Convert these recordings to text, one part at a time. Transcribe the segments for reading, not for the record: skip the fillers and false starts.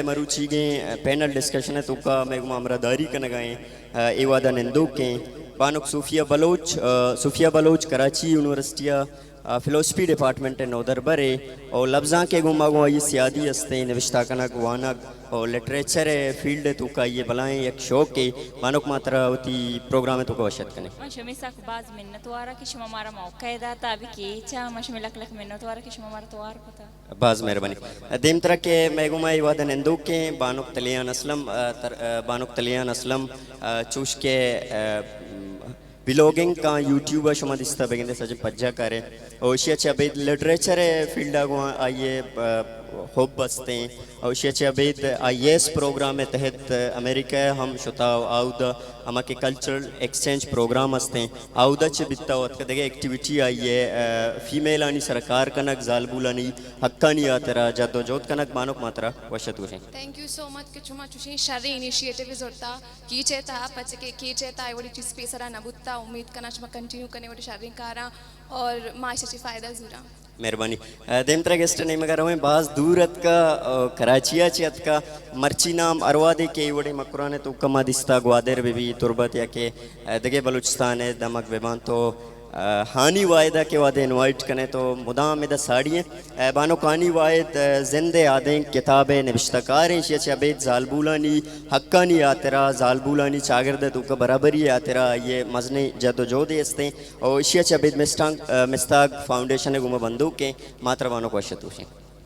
बड़े मरुची गए panel discussion है तो का मैं मामरादारी का नगाए एवादा निंदू के बानुक सूफिया बलोच कराची यूनिवर्सिटिया फिलोसफी डिपार्टमेंट नौदर बरे और लफ्ज़ा के गुमा गुआ ये सियादी हस्ते नविश्ता कनक वानक और लिटरेचर फील्ड तो का ये बलाएं एक शौक के मानुक मात्रा होती प्रोग्राम है तो का वशत कने मशमी सक बाज मिन्नत वारा कि शुमा मारा मौका है दाता अभी के चा मशमी लक लक मिन्नत वारा कि शुमा मारा तो वार पता बाज मेहरबानी देम तरह के मैगुमा वादन इंदू के बानुक तलियान असलम चूश के ब्लॉगिंग का यूट्यूबर शुमा दिस्ता बेगिंदे सजे पज्जा करे और शिया अबेद लिटरेचर फील्ड आगो आइए होप बसते हैं और शिया अबेद आईएएस प्रोग्राम में तहत अमेरिका हम शुता आउदा अमा के कल्चरल एक्सचेंज प्रोग्राम हस्ते हैं आउदा च बित्ता वत के देखे एक्टिविटी आइए फीमेल आनी सरकार कनक जालबुलानी हक्कानी आतरा जद्दोजहद कनक मानुक मात्रा वशत गुशे थैंक यू सो मच कि चुमा चुशी शरी इनिशिएटिव इज होता की चेता पच के की चेता आई वोडी चीज पेसरा नबुत्ता उम्मीद करना चुमा कंटिन्यू करने वोडी शरी कारा और माशे फायदा जुरा मेहरबानी देम तरह गेस्ट नहीं मगर हमें बाज दूरत का कराचिया चियत का मर्ची नाम अरवादे के वड़े मकुराने तो कमा दिस्ता ग्वादर बेबी तुरबत या के दगे बलूचिस्तान है दमक बेबान तो हानी वायदा के वादे इनवाइट करें तो मुदाम द साड़ियाँ बानो कानी वायद जिंदे आदें किताबें नविश्तकार शिया अबेद जालबुलानी हक्कानी आतरा जालबुलानी चागरद तो का बराबरी आतरा ये मजने जदोजहद हस्ते और शिया अबेद मिस्ताक फाउंडेशन गुमा बंदूक के मात्र बानो को अशतूशें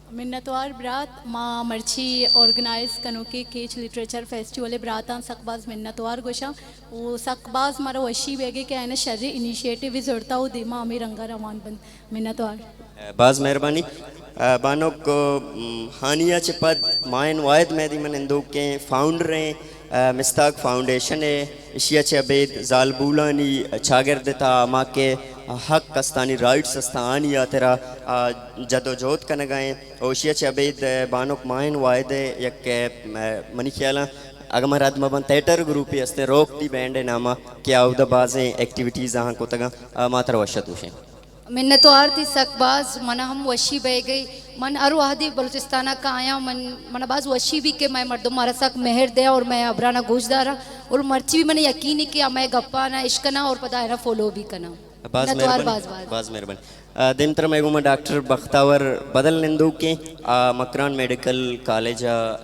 मिन्नतवार ब्रात माँ मर्ची ऑर्गेनाइज कनो के केच लिटरेचर फेस्टिवल ब्राता सकबाज मिन्नतवार गोशा वो सकबाज मारा वशी बेगे के आयना शर्री इनिशिएटिव जोड़ता हो दिमा अमीर रंगा रवान बंद मिन्नतवार बाज मेहरबानी बानो को हानिया चिपद मायन वायद मेहदी मन इंदू के फाउंडर हैं मिस्ताक फाउंडेशन है शिया अबेद जालबुलानी चागिरदता माँ के हक कस्तानी राइट्स अस्तानी या तेरा जदोजहद का नगाएं और शिया अबेद बानुक मायन वायदे यक मनी ख्याल अगर मराद मबन थिएटर ग्रुप ही हस्ते रोक दी बैंड नामा क्या उदा बाजें एक्टिविटीज़ आहाँ को तगा मात्र वशत उसे मिन्नतवार थी सकबाज मन हम वशी बह गई मन अरु आहदी बलूचिस्ताना का आया मन बाज वशी भी के मैं मर्दों मारा सक मेहर दे और मैं अबराना गोशदारा और मर्ची भी मैंने यकीन ही किया मैं गप्पा ना इश्कना और पता है ना फॉलो भी करना बाज मेहरबानी दिन तरह मैं डॉक्टर बख्तावर बदल निंदू के Makran medical college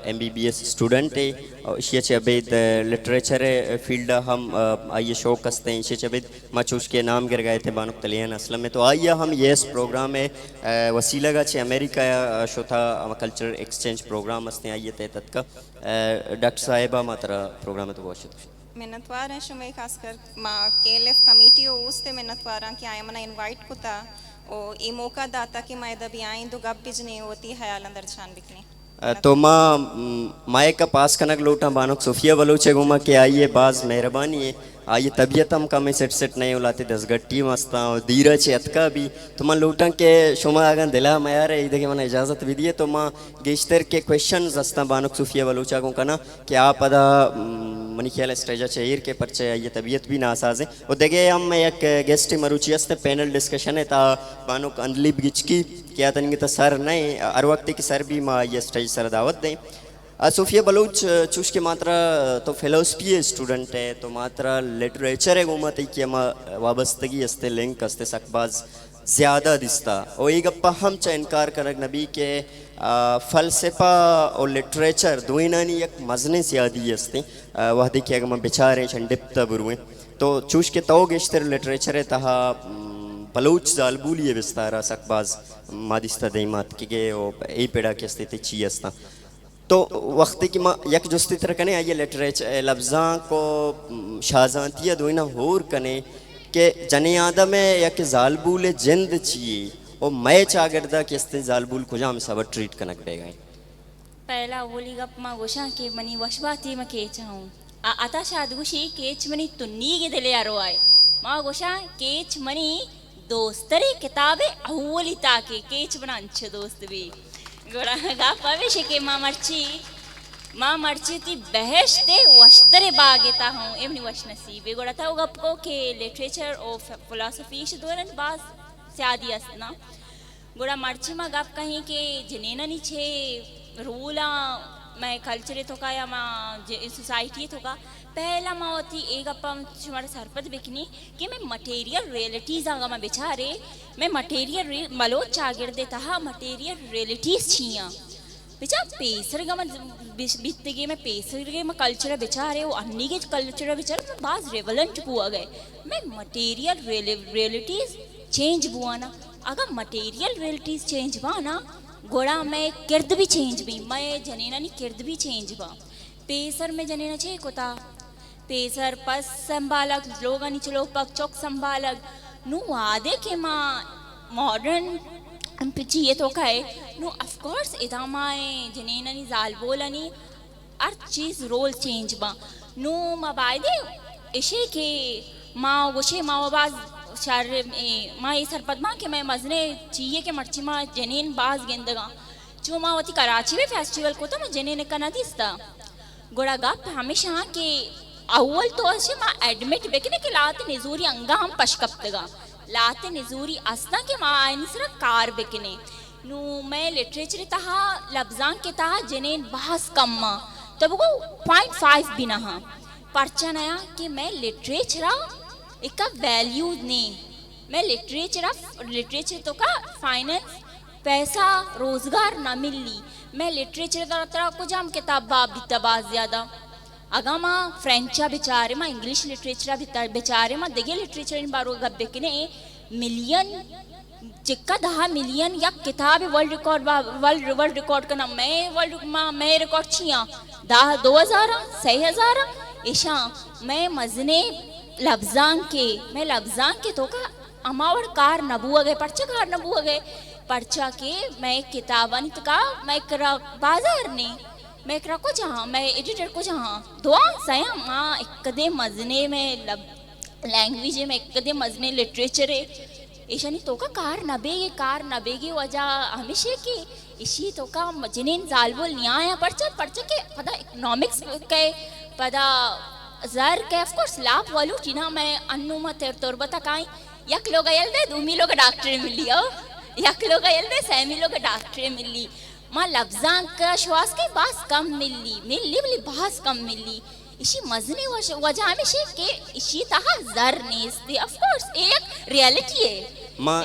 MBBS student है और शिया अबेद लिटरेचर फील्ड हम आइए शौक हंसते हैं शिया अबेद मचूश के नाम गिर गए थे बानुक तलियान असलम में तो आइए हम ये इस प्रोग्राम में वसीला गा अमेरिका शोथा कल्चर एक्सचेंज प्रोग्राम हंसते हैं आइए तहत का डॉक्टर साहिबा मात्रा प्रोग्राम है तो बहुत मिन्नतवार हैं शुमे खासकर माँ KLF कमेटी हो उसते मिन्नतवार कि आया मना इनवाइट को था ओ ई मौका दाता कि मैं दबी आई तो गप बिजने होती हयाल अंदर छान बिकने तो माए का पास कनक लोटा बानुक सूफिया बलोचे गुमा के आइए बाज मेहरबानी है आइए तबीयत हम कम सेट नहीं उलाते 10 गट्टी मस्ता और धीरा चे अतका भी तो मां लोटा के शुमा अगर दिला मैं यार इधर के मना इजाज़त भी दिए तो मां गेस्टर के क्वेश्चन हस्ता बानुक सूफिया बलोचा को कना कि आप अदा मनी ख्याल स्टेजा चेयर के परचे ये तबीयत भी नासाज है और देखे हम एक गेस्ट मरुची हस्ते पैनल डिस्कशन है ता बानुक अंदली बिचकी क्या तनिक तो सर नहीं हर वक्त की सर भी माँ ये स्टेज सर दावत दें सूफिया बलूच चूश के मात्रा तो फिलोसफी स्टूडेंट है तो मात्रा लिटरेचर है घूमत कि वाबस्तगी हस्ते लिंक हस्ते सकबाज ज़्यादा दिस्ता और एक गप्पा हम चा इनकार करक नबी के फ़लसफ़ा और लिटरेचर दोइनानी एक मजने ज़्यादी हस्ते वह देखिए अगर मैं बेचारे छंडिप्ता बुरुए तो चूश के तो गेश्तर लिटरेचर है तहा बलूच जालबूली है विस्तारा सकबाज मादिस्ता देमात की गे और ए पेड़ा के स्थिति ची हस्ता तो वक्त की माँ यक जुस्ती तरह कने आइए लिटरेचर लफ्ज़ा को शाहजांतिया दोइना होर कने के जने आदम में यक जालबूल जिंद चाहिए और मैं चागरदा के स्ते जालबूल को जाम सब ट्रीट कनक दे गए पहला बोली गप माँ गोशा के मनी वशबाती में के चाहूँ आता शाद गुशी केच मनी तुन्नी के दिले यारो आए माँ गोशा केच मनी दोस्तरे किताबे अव्वली ताके केच बना अच्छे दोस्त भी गोड़ा गा पवेश के माँ मर्ची थी बहस ते वस्तरे बागेता हूँ एमनी वश नसीब गोड़ा था गप को के लिटरेचर और फिलोसफी दोरन बास स्यादी असना गोड़ा मर्ची माँ गप कहीं के जनेना नीचे रूला मैं कल्चर तो का या माँ सोसाइटी तो का पहला माँ होती एक अपा हमारे सरपत बिकनी कि मैं मटेरियल रियलिटीज़ आगा मैं बेचारे मैं मटेरियल मलो चागिर देता हा मटेरियल रियलिटीज़ छिया बेचा पेसर का मैं बीतते गए मैं पेसर के मैं कल्चर बेचारे वो अन्नी के कल्चर बेचारे मैं बाज रेवलेंट हुआ गए मैं मटेरियल रियलिटीज़ चेंज हुआ ना अगर मटेरियल रियलिटीज़ चेंज हुआ ना गोड़ा मैं किर्द भी चेंज भी मैं जनेना नहीं किर्द भी चेंज हुआ पेसर में जनेना चाहिए कोता पेसर पस संभालक लोग नहीं चलो पक चौक संभालक नु आदे के माँ मॉडर्न पिची ये तो का है नु ऑफ कोर्स इधर माए जनेना नहीं जाल बोला नहीं हर चीज़ रोल चेंज बा नु माँ बायदे इसे के माँ वोशे माँ बाज शार माँ ये सरपत माँ के मैं मजने चाहिए के मर्ची माँ जनेन बाज गेंदगा जो माँ वती कराची में फेस्टिवल को तो मैं जनेन का ना दिसता गोड़ा गप हमेशा के अव्वल तो ऐसे माँ एडमिट बेकने के लाते निजूरी अंगा हम पशकप्तगा लाते निजूरी अस्ना के माँ आयन सर कार बेकने नु मैं लिटरेचर तहा लफ्जां के तहा जनेन बहस कम्मा तब को 0.5 भी ना परचा नया कि मैं लिटरेचर एक का वैल्यू नहीं मैं लिटरेचर तो का फाइनेंस पैसा रोजगार ना मिलनी मैं लिटरेचर तरह को जाम किताब बाब दिता ज़्यादा अगर माँ फ्रेंचा बेचारे माँ इंग्लिश लिटरेचर बेचारे माँ देखिए लिटरेचर इन बारों गब्बे के ने मिलियन चिक्का 10 मिलियन या किताब वर्ल्ड रिकॉर्ड का नाम मैं रिकॉर्ड छिया 2000 6000 ऐसा मैं मजने लफ्जां के तो का अमावर कार नबुआ गए पर्चा के मैं किताबन का मैं करा बाजार ने मैं करा को जहाँ मैं एडिटर को जहाँ दुआ सया माँ एक मजने में लैंग्वेज में एक मजने लिटरेचर है ऐसा नहीं तो का कार नबेगे वजह हमेशा के इसी तो का मजनेन जालबोल न्याय पर्चा के पता इकोनॉमिक्स के पता ज़र के ऑफ कोर्स लाभ वालू टीना मैं अन्नुमा तोर बता काई यक लोग आयल दे दूमी लोग डॉक्टर मिली हो यक लोग आयल दे सैमी लोग डॉक्टर मिली माँ लफ्जां का श्वास के बास कम मिली बास कम मिली इसी मजने वजह में शे के इसी तहा ज़र नेस दे ऑफ कोर्स एक रियलिटी है माँ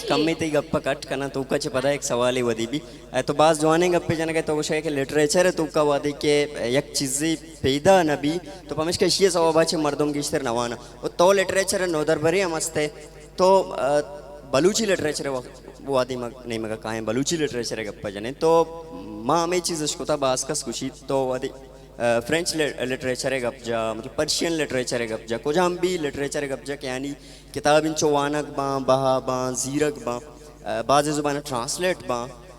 कमी ते गप्पा कट करना तो का पता एक सवाल है वदी भी तो बाज जवाने गप्पे जाने के तो वो के लिटरेचर है तो का वादी के एक चीज़ें पैदा नबी तो पमेश के ये सवाल बाचे मर्दों की इश्तर नवाना वो तो लिटरेचर नोदर भरी मस्ते तो बलूची लिटरेचर वो वादी मग नहीं मगा कहाँ बलूची लिटरेचर है गप्पा जाने तो माँ हमें चीज़ उसको था बास का खुशी तो वादी फ्रेंच लिटरेचर है गपजा मतलब पर्शियन लिटरेचर है गपजा को जहाँ भी लिटरेचर है गपजा के यानी किताब इन चौवानक बहा जीरक बाज़ ज़ुबान ट्रांसलेट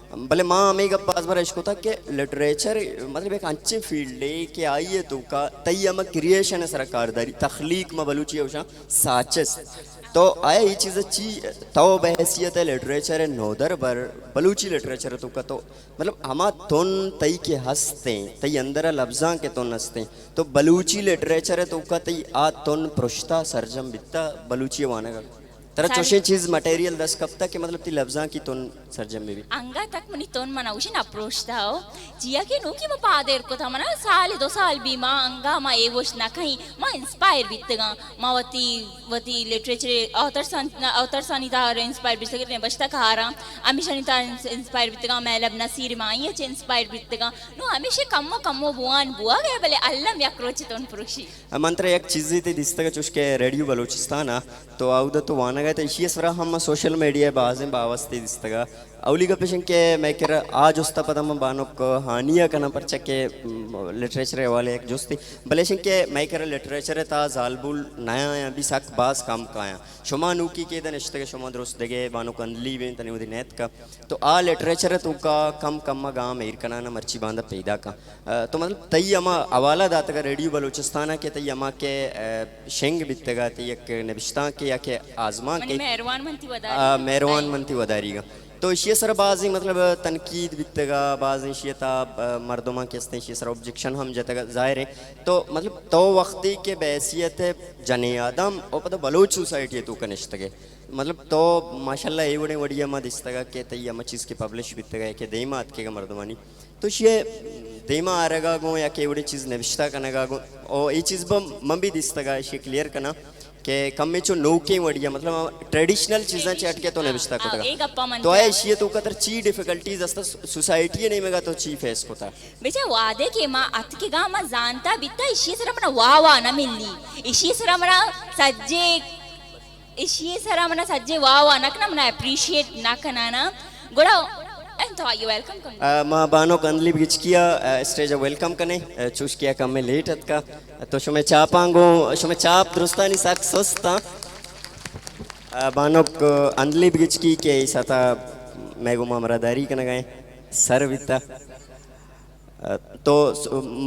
भले माँ हमें गप बाज बार इसको था कि लिटरेचर मतलब एक अच्छे फील्ड है कि आइए तो का तय्यम क्रिएशन है सरकारदारी तख्लीक में बलूची है साचस तो आया ये चीज़ अच्छी तो बहसीत है लिटरेचर है नोदर बर बलूची लिटरेचर तो का तो मतलब हमा तुन तई के हंसते तई अंदर लफ्जां के तुन हंसते तो बलूची लिटरेचर है तो का तई आ तुन पृष्ठा सरजम बित्ता बलूची वाना का तरह चोशे चीज मटेरियल 10 कब तक के मतलब ती लफ्जां की तुन सरजम में भी अंगा तक मनी तोन मना उशी ना अप्रोच था हो जिया के नो की मपा देर को था मना साल 2 साल भी माँ अंगा माँ ये वोश ना कहीं माँ इंस्पायर बीतगा माँ वती लिटरेचर author सनिता इंस्पायर बीत सके बचता कहा रहा हमेशा निता इंस्पायर बीतगा मैं लब नसीर माँ ये चे इंस्पायर बीतगा नो हमेशा कम्मो बुआन बुआ गया भले अल्लम या क्रोच तोन पुरुषी मंत्र एक चीज़ थी दिस्तगा चुस्के रेडियो बलूचिस्तान तो आउदा तो वाना गए तो इसी सरा हम सोशल मीडिया बाज़ें बावस्ती दिस्तगा अवली गपेशन के मैं कह रहा आज उस्ता पदम बानोक हानिया करना परचा के लिटरेचर वाले एक जोस्ती बलेशन के मैं कह रहा लिटरेचर था जालबुल नया या भी साक बास काम का आया शुमा नूकी के दन इश्ते के शुमा दोस्त देगे बानोक अंदली बें तने उदी नेत का तो आ लिटरेचर तो का कम गाँव में इरकना ना मर्ची बांधा पैदा का तो मतलब तई अमा अवाला दाता का रेडियो बलूचिस्तान के तई अमा के शेंग बितगा तई एक नबिश्ता के या के आजमा के मेहरवान मनती वदारीगा तो ये सर बाजी मतलब तनकीद बितगा बाजी शियता मर्दों के हस्ते ये सर ऑब्जेक्शन हम जतगा जाहिर है तो मतलब तो वक्ती के बैसियत जने आदम और पता बलोच सोसाइटी तो कनिश्तगे मतलब तो माशाल्लाह ये बड़े बढ़िया मत इस्तगा के तय हम चीज़ के पब्लिश बितगा के देमात के मर्दमानी तो ये देमा आरेगा गो या के एवढी चीज नविष्टा कनेगा गो और ये चीज बम मन भी दिसता इसे क्लियर करना के कम में जो नौके वडिया मतलब ट्रेडिशनल चीज़ां चैट के तो नविष्टा एक गप्पा कोता म्हणते. तो आहे शिये तो कतर ची डिफिकल्टीज असता सोसायटी नाही मेगा तो ची फेस होता बेचा वादे के मा अतके गा मा जानता बिता इशी सरा मना वावा ना मिलली इशी सरा मना सज्जे इशी सरा मना सज्जे वावा नक ना मना अप्रिशिएट ना कना ना गोड़ा एंड तो यू वेलकम कम माँ बानो कंदली बिचकिया स्टेज वेलकम कने चूस किया कम में लेट का तो शुमे चापांगो शुमे चाप दुरुस्तानी साक सस्ता बानो अंदली बिचकी के साथा मैं गुमा मरादारी कने गए सर्विता तो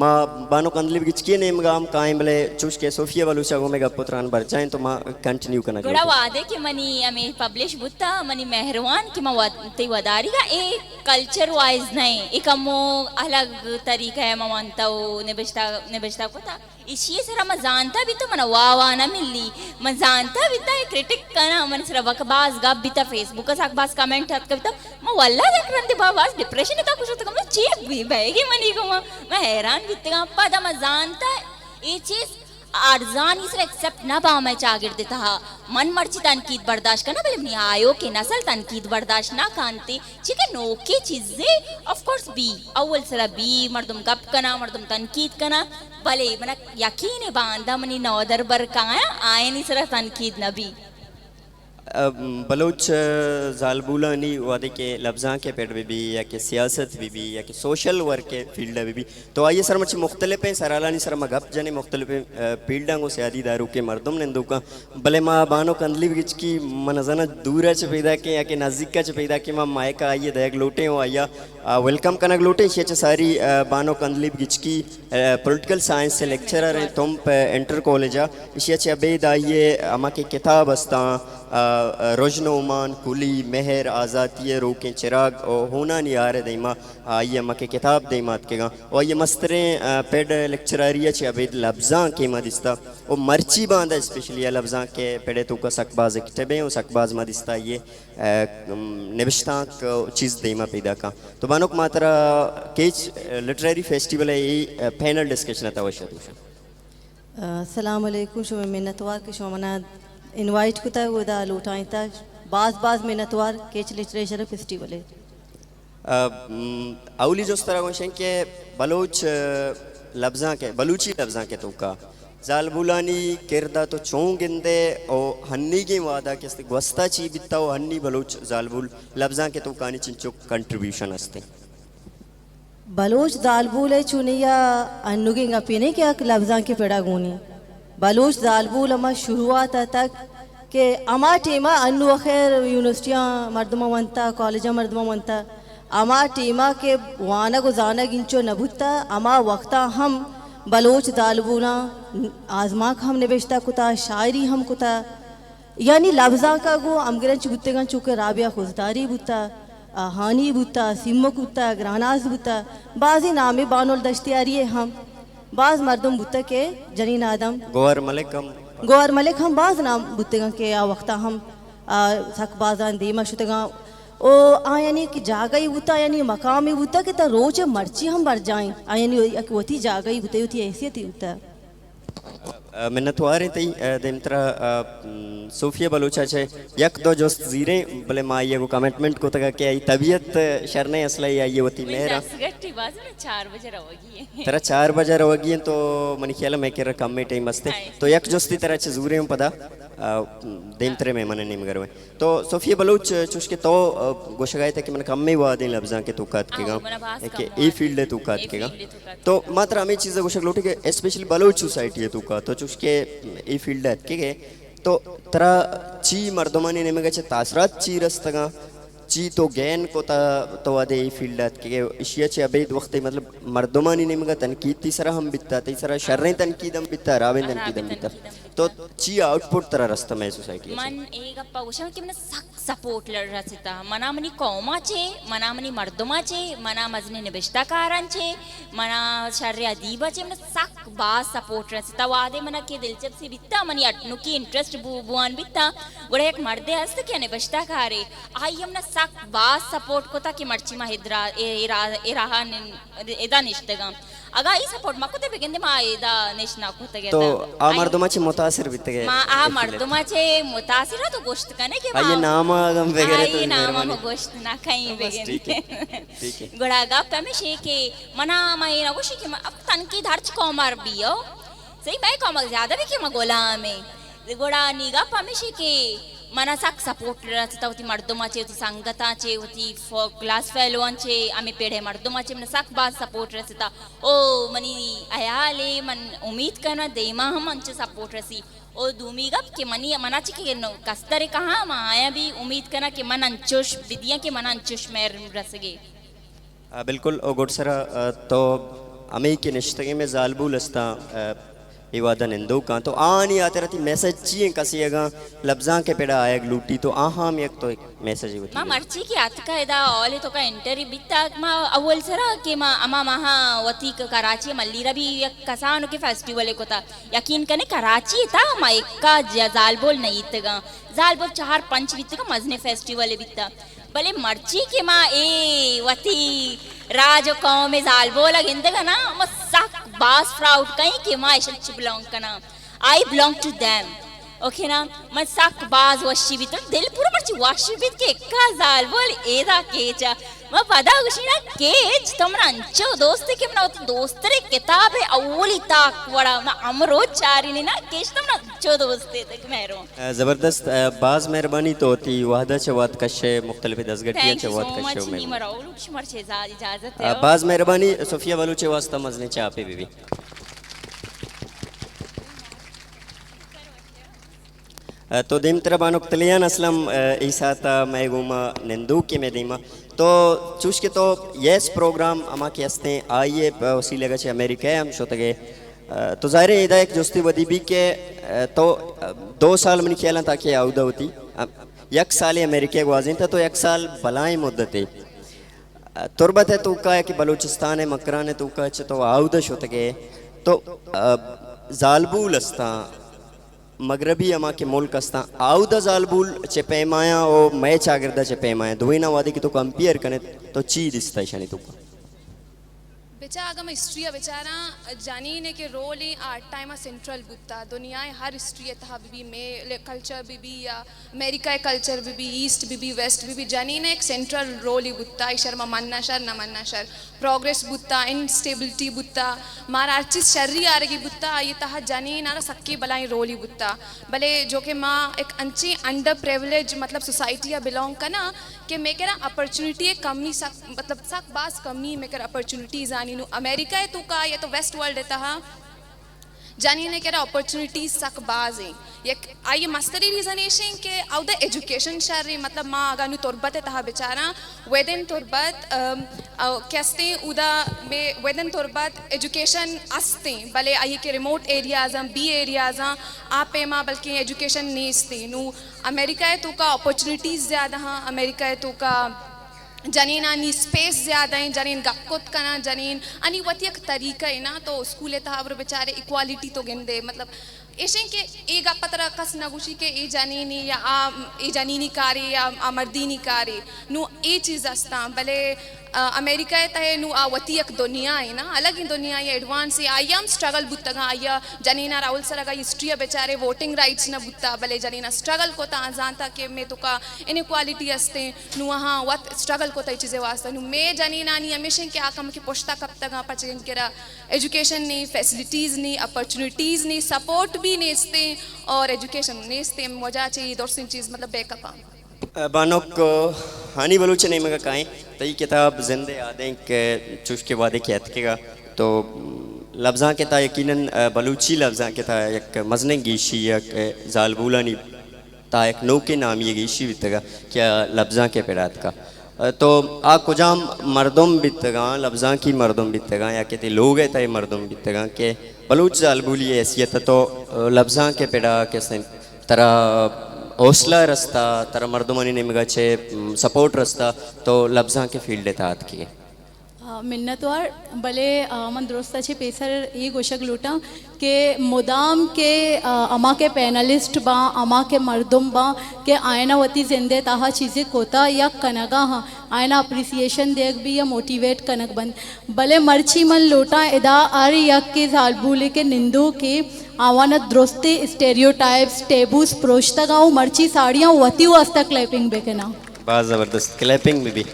माँ बानो कंदली बिचकी ने मगाम कायम बले चूस के सोफिया वालू चागो में गपुत्रान बरचाएं तो माँ कंटिन्यू करना गोड़ा वादे के मनी हमें पब्लिश बुत्ता मनी मेहरबान की माँ ते वदारी का एक कल्चर वाइज नहीं एक अमो अलग तरीका है मानता हो निबेशता को था इसी सरा मैं जानता भी तो मना वावा ना मिलली मैं जानता भी था क्रिटिक करना मन सरा बकबाज गप भी था फेसबुक का साकबाज कमेंट हत कभी था मैं वल्ला देख रहा थी बाबाज डिप्रेशन इतना कुछ होता कम चेप भी बैगी मनी को मैं हैरान भी था पता मैं जानता ये चीज आर्जानी से एक्सेप्ट ना पा मैं चागिर देता हा मन मर्ची तनकीद बर्दाश्त करना भले अपनी आयो के नस्ल तनकीद बर्दाश्त ना कानते ठीक है नो के चीजें ऑफ कोर्स बी अव्वल सरा बी मर्दम गप कना मर्दम तनकीद कना भले मना यकीन है बांधा मनी नौदर बर काया आए नहीं सरा तनकीद नबी बलोच जालबूला नहीं वादे के लफ्ज़ां के पेड़ में भी या के सियासत भी या के सोशल वर्क के फील्ड में भी तो आइए सर मच मुख्तलिफ हैं सराला नहीं सर मगप जने मुख्तलिफ फील्डांगो से आदि दारू के मर्दम ने दुका भले माँ बानो कंदली बिच की मनजना दूर च पैदा के या के नज़दीक च पैदा के माँ माए का आइए दयाग लोटे हो आइया वेलकम कनक लोटे इसे सारी बानो कंदली बिच की पॉलिटिकल साइंस से लेक्चरर हैं तुम इंटर कॉलेज इसे बेद आइए अमा के किताब हस्ता रोजनो उमान कुली मेहर आज़ाती रोके चिराग और होना नहीं आ रहे दईमा ये मके किताब दईमात के गा और ये मस्तरे पेड लेक्चरारिया चे अबेद लफ्ज़ां के मदिस्ता और मर्ची बांधा स्पेशली लफ्ज़ां के पेड़े तो का सकबाज किताबें और सकबाज मदिस्ता ये निविष्टा चीज़ दईमा पैदा का तो बानोक मात्रा केच लिटरेरी फेस्टिवल है ये पैनल डिस्कशन था वशा अस्सलाम वालेकुम शुभ मिन्नतवार के शुमना इनवाइट कुता उदा लूटाई था बाज मिन्नतवार केच लिटरेचर फेस्टिवल है अवली जो तरह वशें के बलोच लफ्ज़ां के बलूची लफ्ज़ां के तो का जालबुलानी किरदा तो चोंगिंदे और हन्नी के वादा के वस्ता ची बिता और हन्नी बलोच जालबुल लफ्ज़ां के तो कानी चिंचो कंट्रीब्यूशन हस्ते बलोच जालबुल है चुनिया अन्नुगे गपीने क्या लफ्ज़ां के पेड़ा गुनी बलोच जालबुल अमा शुरुआत तक के अमा टीमा अन्नु खैर यूनिवर्सिटियाँ मर्दमा मनता कॉलेजा मर्दमा मनता अमा टीमा के वाना को जाना गिंचो नबुता अमा वक्ता हम बलोच जालबुना आजमा हम निवेशता कुता शायरी हम कुता यानी लफ्ज़ा का गो अमगरन चुगतेगन चुके राबिया खुजदारी बुता हानी बुता सिम्मक बुता ग्रानाज बुता बाजी नामे बानुल दश्तियारी हम बाज मर्दम बुता के जनीन आदम गोवर मलिक हम बाज नाम बुतेगा के आ वक्ता हम सकबाजान दीमा शुतेगा ओ यानी कि जागई बुता यानी मकाम ही बुता के ता रोज मर्ची हम बर जाएं यानी वती जागई बुते वती हैसियत ही बुता मिन्नतवारे तई देमत्रा सोफिया बलोचा छे यक दो जोस्त जीरे भले माँ ये को कमिटमेंट को तक के आई तबीयत शरने असला ये वती मेरा 4 बजे रहोगी तेरा 4 बजे रहोगी तो मनी ख्याल में के कम में टाइम मस्ते तो यक जोस्ती तेरा चे जूरे हम पदा देमत्रे में मने नहीं मगर तो सोफिया बलोच चुश के तो गोशगाए थे कि मन कम में हुआ दिन लफ्ज़ां के तुकात के गा कि ए फील्ड है तुकात के गा तो मात्र हमें चीज़ें गोशग लोटे के स्पेशली बलोच सोसाइटी है तुका तो चुश के ए फील्ड है के तो तरा ची मर्दमानी ने मगे चे तासरात ची रस्तगा ची तो गैन को ता तो वादे ई फील्ड के इशिया चे अबेद वक्त मतलब मर्दमानी ने मगा तनकीद तीसरा हम बिता तीसरा शर्रें तनकीद हम बिता रावें तनकीद हम बिता तो ची आउटपुट तरह रास्ता में सोसाइटी मन एक अप्पा उशा की मन सपोर्ट लड़ रहा था मना मनी कौमाचे मना मनी मर्दमाचे मना मजने निबिष्टा कारांचे मना शर्रे अदीबाचे मन सक बास सपोर्ट रसता वादे मना के दिलचस्पी बित्ता मनी अटनु की इंटरेस्ट बुआन बित्ता गुड़े एक मर्दे हस्त के ने बचता खारे आई हमना सक बास सपोर्ट को ता कि मर्ची मा हिद्रा ए रहा एदा निश्तगा अगा ई सपोर्ट मा कुते बेगंदे मा एदा निश्ना को तगे तो आ मर्दमाचे मुतासिर बित्ते मा आ मर्दमाचे मुतासिर तो गोश्त कने के आइए नाम गम वगैरह तो आई नाम मेहरबानी गोश्त ना खाई ठीक है ठीक है गुड़ा गप में शे के मना माई ना कुछ के अब तन की धरच कोमर बियो सही मैं कोमर ज्यादा भी के मगोला में गुड़ा निगा पमेशे के मना सक सपोर्ट रचता होती मर्दमाचे होती संगताचे होती क्लास फेलोवांचे आम्ही पेढे मर्दमाचे मन सक बात सपोर्ट रचता ओ मनी आयाले मन उम्मीद करना देमा हम अंचे सपोर्ट रसी ओ दूमी गप के मनी मनाची के कस्तरे कहाँ माया भी उम्मीद करना के मन अंचुश विदिया के मन अंचुश मेर रसगे बिल्कुल ओ गुडसरा तो अमी के निश्तगे में जालबुल अस्ता इवादा निंदो का तो आनी आते रहती मैसेज चाहिए कसिएगा लफ्ज़ां के पेड़ा आया लूटी तो आहाम एक तो एक मैसेज होती माँ मर्ची की आत का इदा औले तो का इंटरी बिता माँ अव्वल सरा के माँ अमा महा वती कराची मल्लीरा भी एक कसानो के फेस्टिवल को था यकीन करने कराची था माँ एक का जालबोल नहीं तगा जालबोल 4-5 बित्ते का मजने फेस्टिवल बिता भले मर्ची के माँ ए वती राजो गाँव में जालबोल गिंदगा ना म सक बास प्राउड कहीं के माँ ऐसे बिलोंग करना I belong to them okay ना मैं सक बाज वशी भी तो दिल पूरा मर्ची वशी भी के का जालबोल एदा केचा मैं पता कुछ ना केच तुमरा अंचो दोस्ते के मना दोस्तरे किताब है अवली ताक वड़ा ना अमरो चारी ने ना केच तुमरा अंचो दोस्ते तक मेरो ज़बरदस्त बाज मेहरबानी तो होती वादा चवात कशे मुख्तलिफ दसगटिया चवात कशे में मरा उलुक्ष मर्चे इजाजत है बाज मेहरबानी सोफिया बलूचे वास्ता मजने चापे बीबी तो दिम तरबान उक्तलियान असलम ईसाता मैं गुमा निंदू के में दीमा तो चूश के तो यस प्रोग्राम अमा के हस्ते आइए वसीले गचे अमेरिका हम शोतगे तो ज़ाहिर है इदा एक जोस्ती वदी भी के तो 2 साल मनी खेला ताकि आउदा होती एक साल अमेरिका गुआजिन था तो 1 साल बलाएं मुद्दत है तुरबत है तो का है कि बलूचिस्तान है मकरान है तो का तो आउदा शोतगे तो जालबूल अस्ता मगरबी अमा के मुल्क अस्ता आउदा जालबुल चे पैमाया ओ मैं चागिरदा चे पैमाया दुईना वादे की तो कंपेयर कने तो ची दिसता शानी तो बेचा अगर मैं हिस्ट्री बेचारा जानी ने के रोल ही आर्ट टाइम सेंट्रल बुत्ता दुनिया हर हिस्ट्री था भी मे कल्चर भी या अमेरिका कल्चर भी ईस्ट भी वेस्ट भी जानी ने एक सेंट्रल रोल ही बुत्ता शर्मा मन्ना शर न मन्ना शर प्रोग्रेस बुत्ता इनस्टेबिलिटी बुत्ता मारा अर्चिस शर्री आ रही बुत्ता ये तहा जानी नारा सक्की बलाई रोल ही बुत्ता भले जो कि माँ एक अंची अंडर प्रिविलेज मतलब सोसाइटी या बिलोंग करना कि मैं कह रहा अपॉर्चुनिटी कमी मतलब सक बास कमी मैं कह अपॉर्चुनिटीज आनी नु अमेरिका है तो का या तो वेस्ट वर्ल्ड है तहा जानी ने कह रहा अपॉर्चुनिटीज सक बाज है ये आइए मस्तरी रीजन ये के आउ द एजुकेशन शर्री मतलब माँ अगर नु तुरबत है तहा बेचारा वेदन तुरबत कैसे उदा में वेदन तुरबत एजुकेशन अस्ते भले आइए के रिमोट एरियाज बी एरियाज आप माँ बल्कि एजुकेशन नेस्ते नु अमेरिका है तो का अपॉर्चुनिटीज ज़्यादा हाँ अमेरिका है तो का जनीन आनी स्पेस ज़्यादा है जनीन गक्कुत कना जनीन आनी वती एक तरीका है ना तो स्कूल है था बेचारे इक्वालिटी तो गिंदे मतलब ऐसे के एक पत्र कस नगुशी के ए जानीनी या ए जानीनी कारे या मर्दीनी कारे नु ए चीज़ अस्ता भले अमेरिका है नु वती एक दुनिया है ना अलग ही दुनिया है एडवांस है आयाम स्ट्रगल बुत्तगा आया जनीना राहुल सरगा हिस्ट्री बेचारे वोटिंग राइट्स न बुत्ता भले जनीना स्ट्रगल को ता जानता के मैं तो का इनइक्वालिटी अस्ते नु वहाँ वत स्ट्रगल को ता चीज़ें वास्ता नु मैं जनीना नी हमेशा के आकम के पोष्टा कब तक पचें के एजुकेशन नहीं फैसिलिटीज़ नहीं अपॉर्चुनिटीज़ नहीं सपोर्ट भी नेस्ते और एजुकेशन नेस्ते मजा चाहिए दौर चीज़ मतलब बैकअप बानोक हानि बलूच नहीं मगा काएं तो ये किताब जिंदे आदें के चुश के वादे के हतकेगा तो लफ्ज़ां के ता यकीनन बलूची लफ्ज़ां के ता एक मजने गीशी या जालबूला नहीं ता एक नौके नाम ये गीशी बितगा क्या लफ्ज़ां के पेड़ात का तो आ कुजाम मर्दम बितगा लफ्ज़ां की मर्दम बितगा या कहते लोग है ता मर्दम बितगा के बलूच जालबूली हैसियत तो लफ्ज़ां के पेड़ा कैसे तरह हौसला रस्ता तरह मर्दमानी ने मगा छे सपोर्ट रस्ता तो लफ्ज़ां के फील्ड था की मिन्नतवार भले मन दुरुस्त अच्छे पेसर ये गोशक लूटा के मुदाम के अमा के पैनलिस्ट बा अमा के मर्दुम बा के आयनावती जिंदे ताहा चीज़ें कोता या कनगा हाँ आयना अप्रिसिएशन देख भी या मोटिवेट कनक बंद भले मर्ची मन लोटा इदा अर यक के जालबूले के निंदू के आवाना द्रोस्ते स्टेरियोटाइप्स टेबूस प्रोश्ता गाँव मर्ची साड़ियाँ वती वास्ता क्लैपिंग बेकना बहुत ज़बरदस्त क्लैपिंग में भी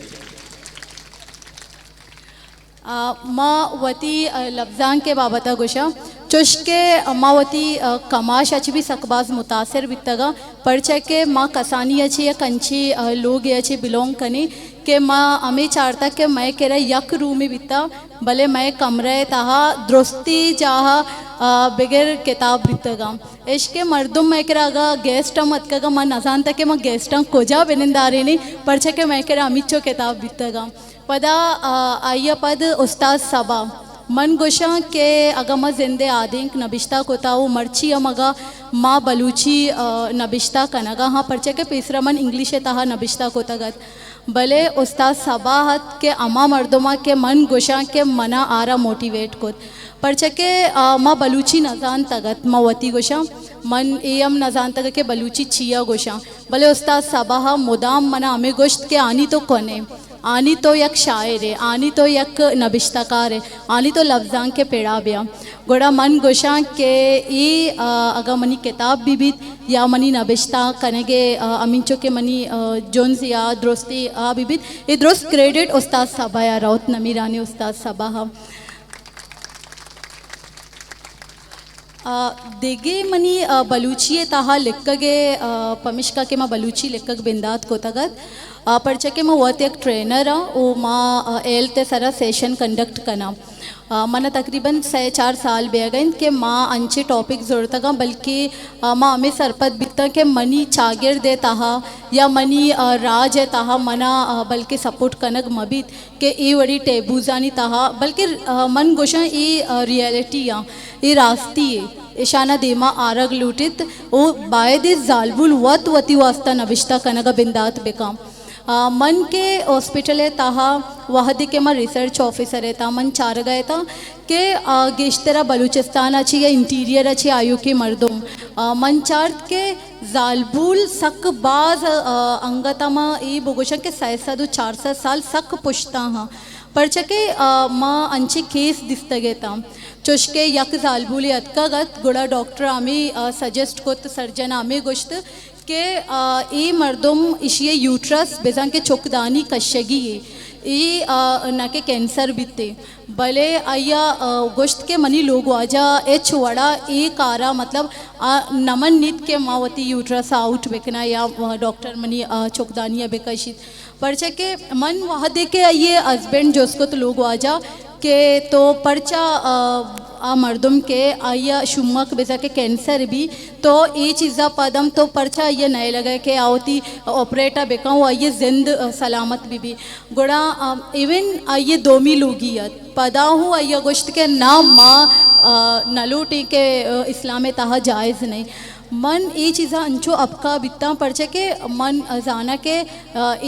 माँ वती लफ्ज़ान के बाबता गोशा चुश्के मावती कमाश अच्छी भी सकबाज मुतासर बितगा परचे के माँ कसानी अच्छी या कंची लोग अच्छे बिलोंग कने के माँ हमें चारता के मैं कह रहा यक रूम में बिता भले मैं कमरे तहा द्रोस्ती जहा बगैर किताब बितगा इश्के मर्दुम मैं कह रहा गेस्ट मत कगा माँ नजान तक के माँ गेस्ट कोजा बिनिंदारे ने परचे के मैं कह रहा अमित किताब बितगा पदा आइया पद उस्ताद सबा मन गोशा के अगम जिंदे आदिंक नबिश्ता कोताऊ मर्ची अमगा माँ बलूची नबिश्ता कनगा हाँ परचे के पेसरा मन इंग्लिश तहा नबिश्ता कोतागत भले उस्ताद सबाहत के अमा मर्दुमा के मन गोशा के मना आरा मोटिवेट कोत परचे के माँ बलूची नजान तगत माँ वती गोशा मन एम नजान तक के बलूची छिया गोशा भले उस्ताद सबाह मुदाम मना हमें गोश्त के आनी तो कोने आनी तो यक शायर है आनी तो यक नबिश्ताकार है आनी तो लफ्ज़ां के पेड़ा बिया गोड़ा मन गोशा के ई अगर मनी किताब बीबित या मनी नबिश्ता कनेगे अमींचो के मनी जोन्स या द्रोस्ती बीबित ये द्रोस्त क्रेडिट उस्ताद सबा या राउत नमीरानी उस्ताद सबा देगे मनी बलूची ताहा लिखगे पमिश्का के माँ बलूची लिखग बिंदात कोतगत परचे के माँ वत एक ट्रेनर वो माँ एल ते सारा सेशन कंडक्ट करना मना तकरीबन 4 साल बे गए के माँ अंचे टॉपिक जोड़ता बल्कि माँ हमें सरपत बिकता के मनी चागिर दे ताहा या मनी राज है ताहा मना बल्कि सपोर्ट कनक मबित के ई वड़ी टेबूजानी ताहा बल्कि मन गोशा ई रियलिटी या ये रास्ती है ईशाना देमा आरग लूटित वो बायदे जालबुल वत वती वास्ता नबिश्ता कनगा बिंदात बेकाम मन के हॉस्पिटल है ताहा वहदी के माँ रिसर्च ऑफिसर है ता मन चार गए था के गेश्तरा बलूचिस्तान अच्छी या इंटीरियर अच्छी आयु के मर्दों मन चार्त के जालबुल सक बाज अंगतमा ई बोगोशा के 400 साल सक पुश्ता हाँ परचे के माँ अंचे केस दिस्तगे था चुश्के यक जालबुल अतकागत गुड़ा डॉक्टर आमी सजेस्ट कोत सर्जन आमी गोश्त के ये मर्दुम इशिये यूट्रस बेजान के चौकदानी कशगी है ये ना के कैंसर बीते भले आया गोश्त के मनी लोग आजा ए छुड़ा एक आरा मतलब नमन नित के मावती यूट्रस आउट बेकना या डॉक्टर मनी चौकदानिया बेकशित परचे के मन वहाँ दे के ये हस्बैंड जोसको तो लोग आजा के तो पर्चा मर्दुम के आया शुमक बेजा के कैंसर भी तो ये चीज़ा पदम तो पर्चा ये नए लगे के आवती ऑपरेटा बेकाऊँ आइए जिंद सलामत भी गोड़ा इवन आइए दोमी लोगियत पदा हूँ आइया गोश्त के ना माँ नलूटी के इस्लाम ताहा जायज़ नहीं मन ये चीज़ा अंचो अबका बितना पर्चे के मन जाना के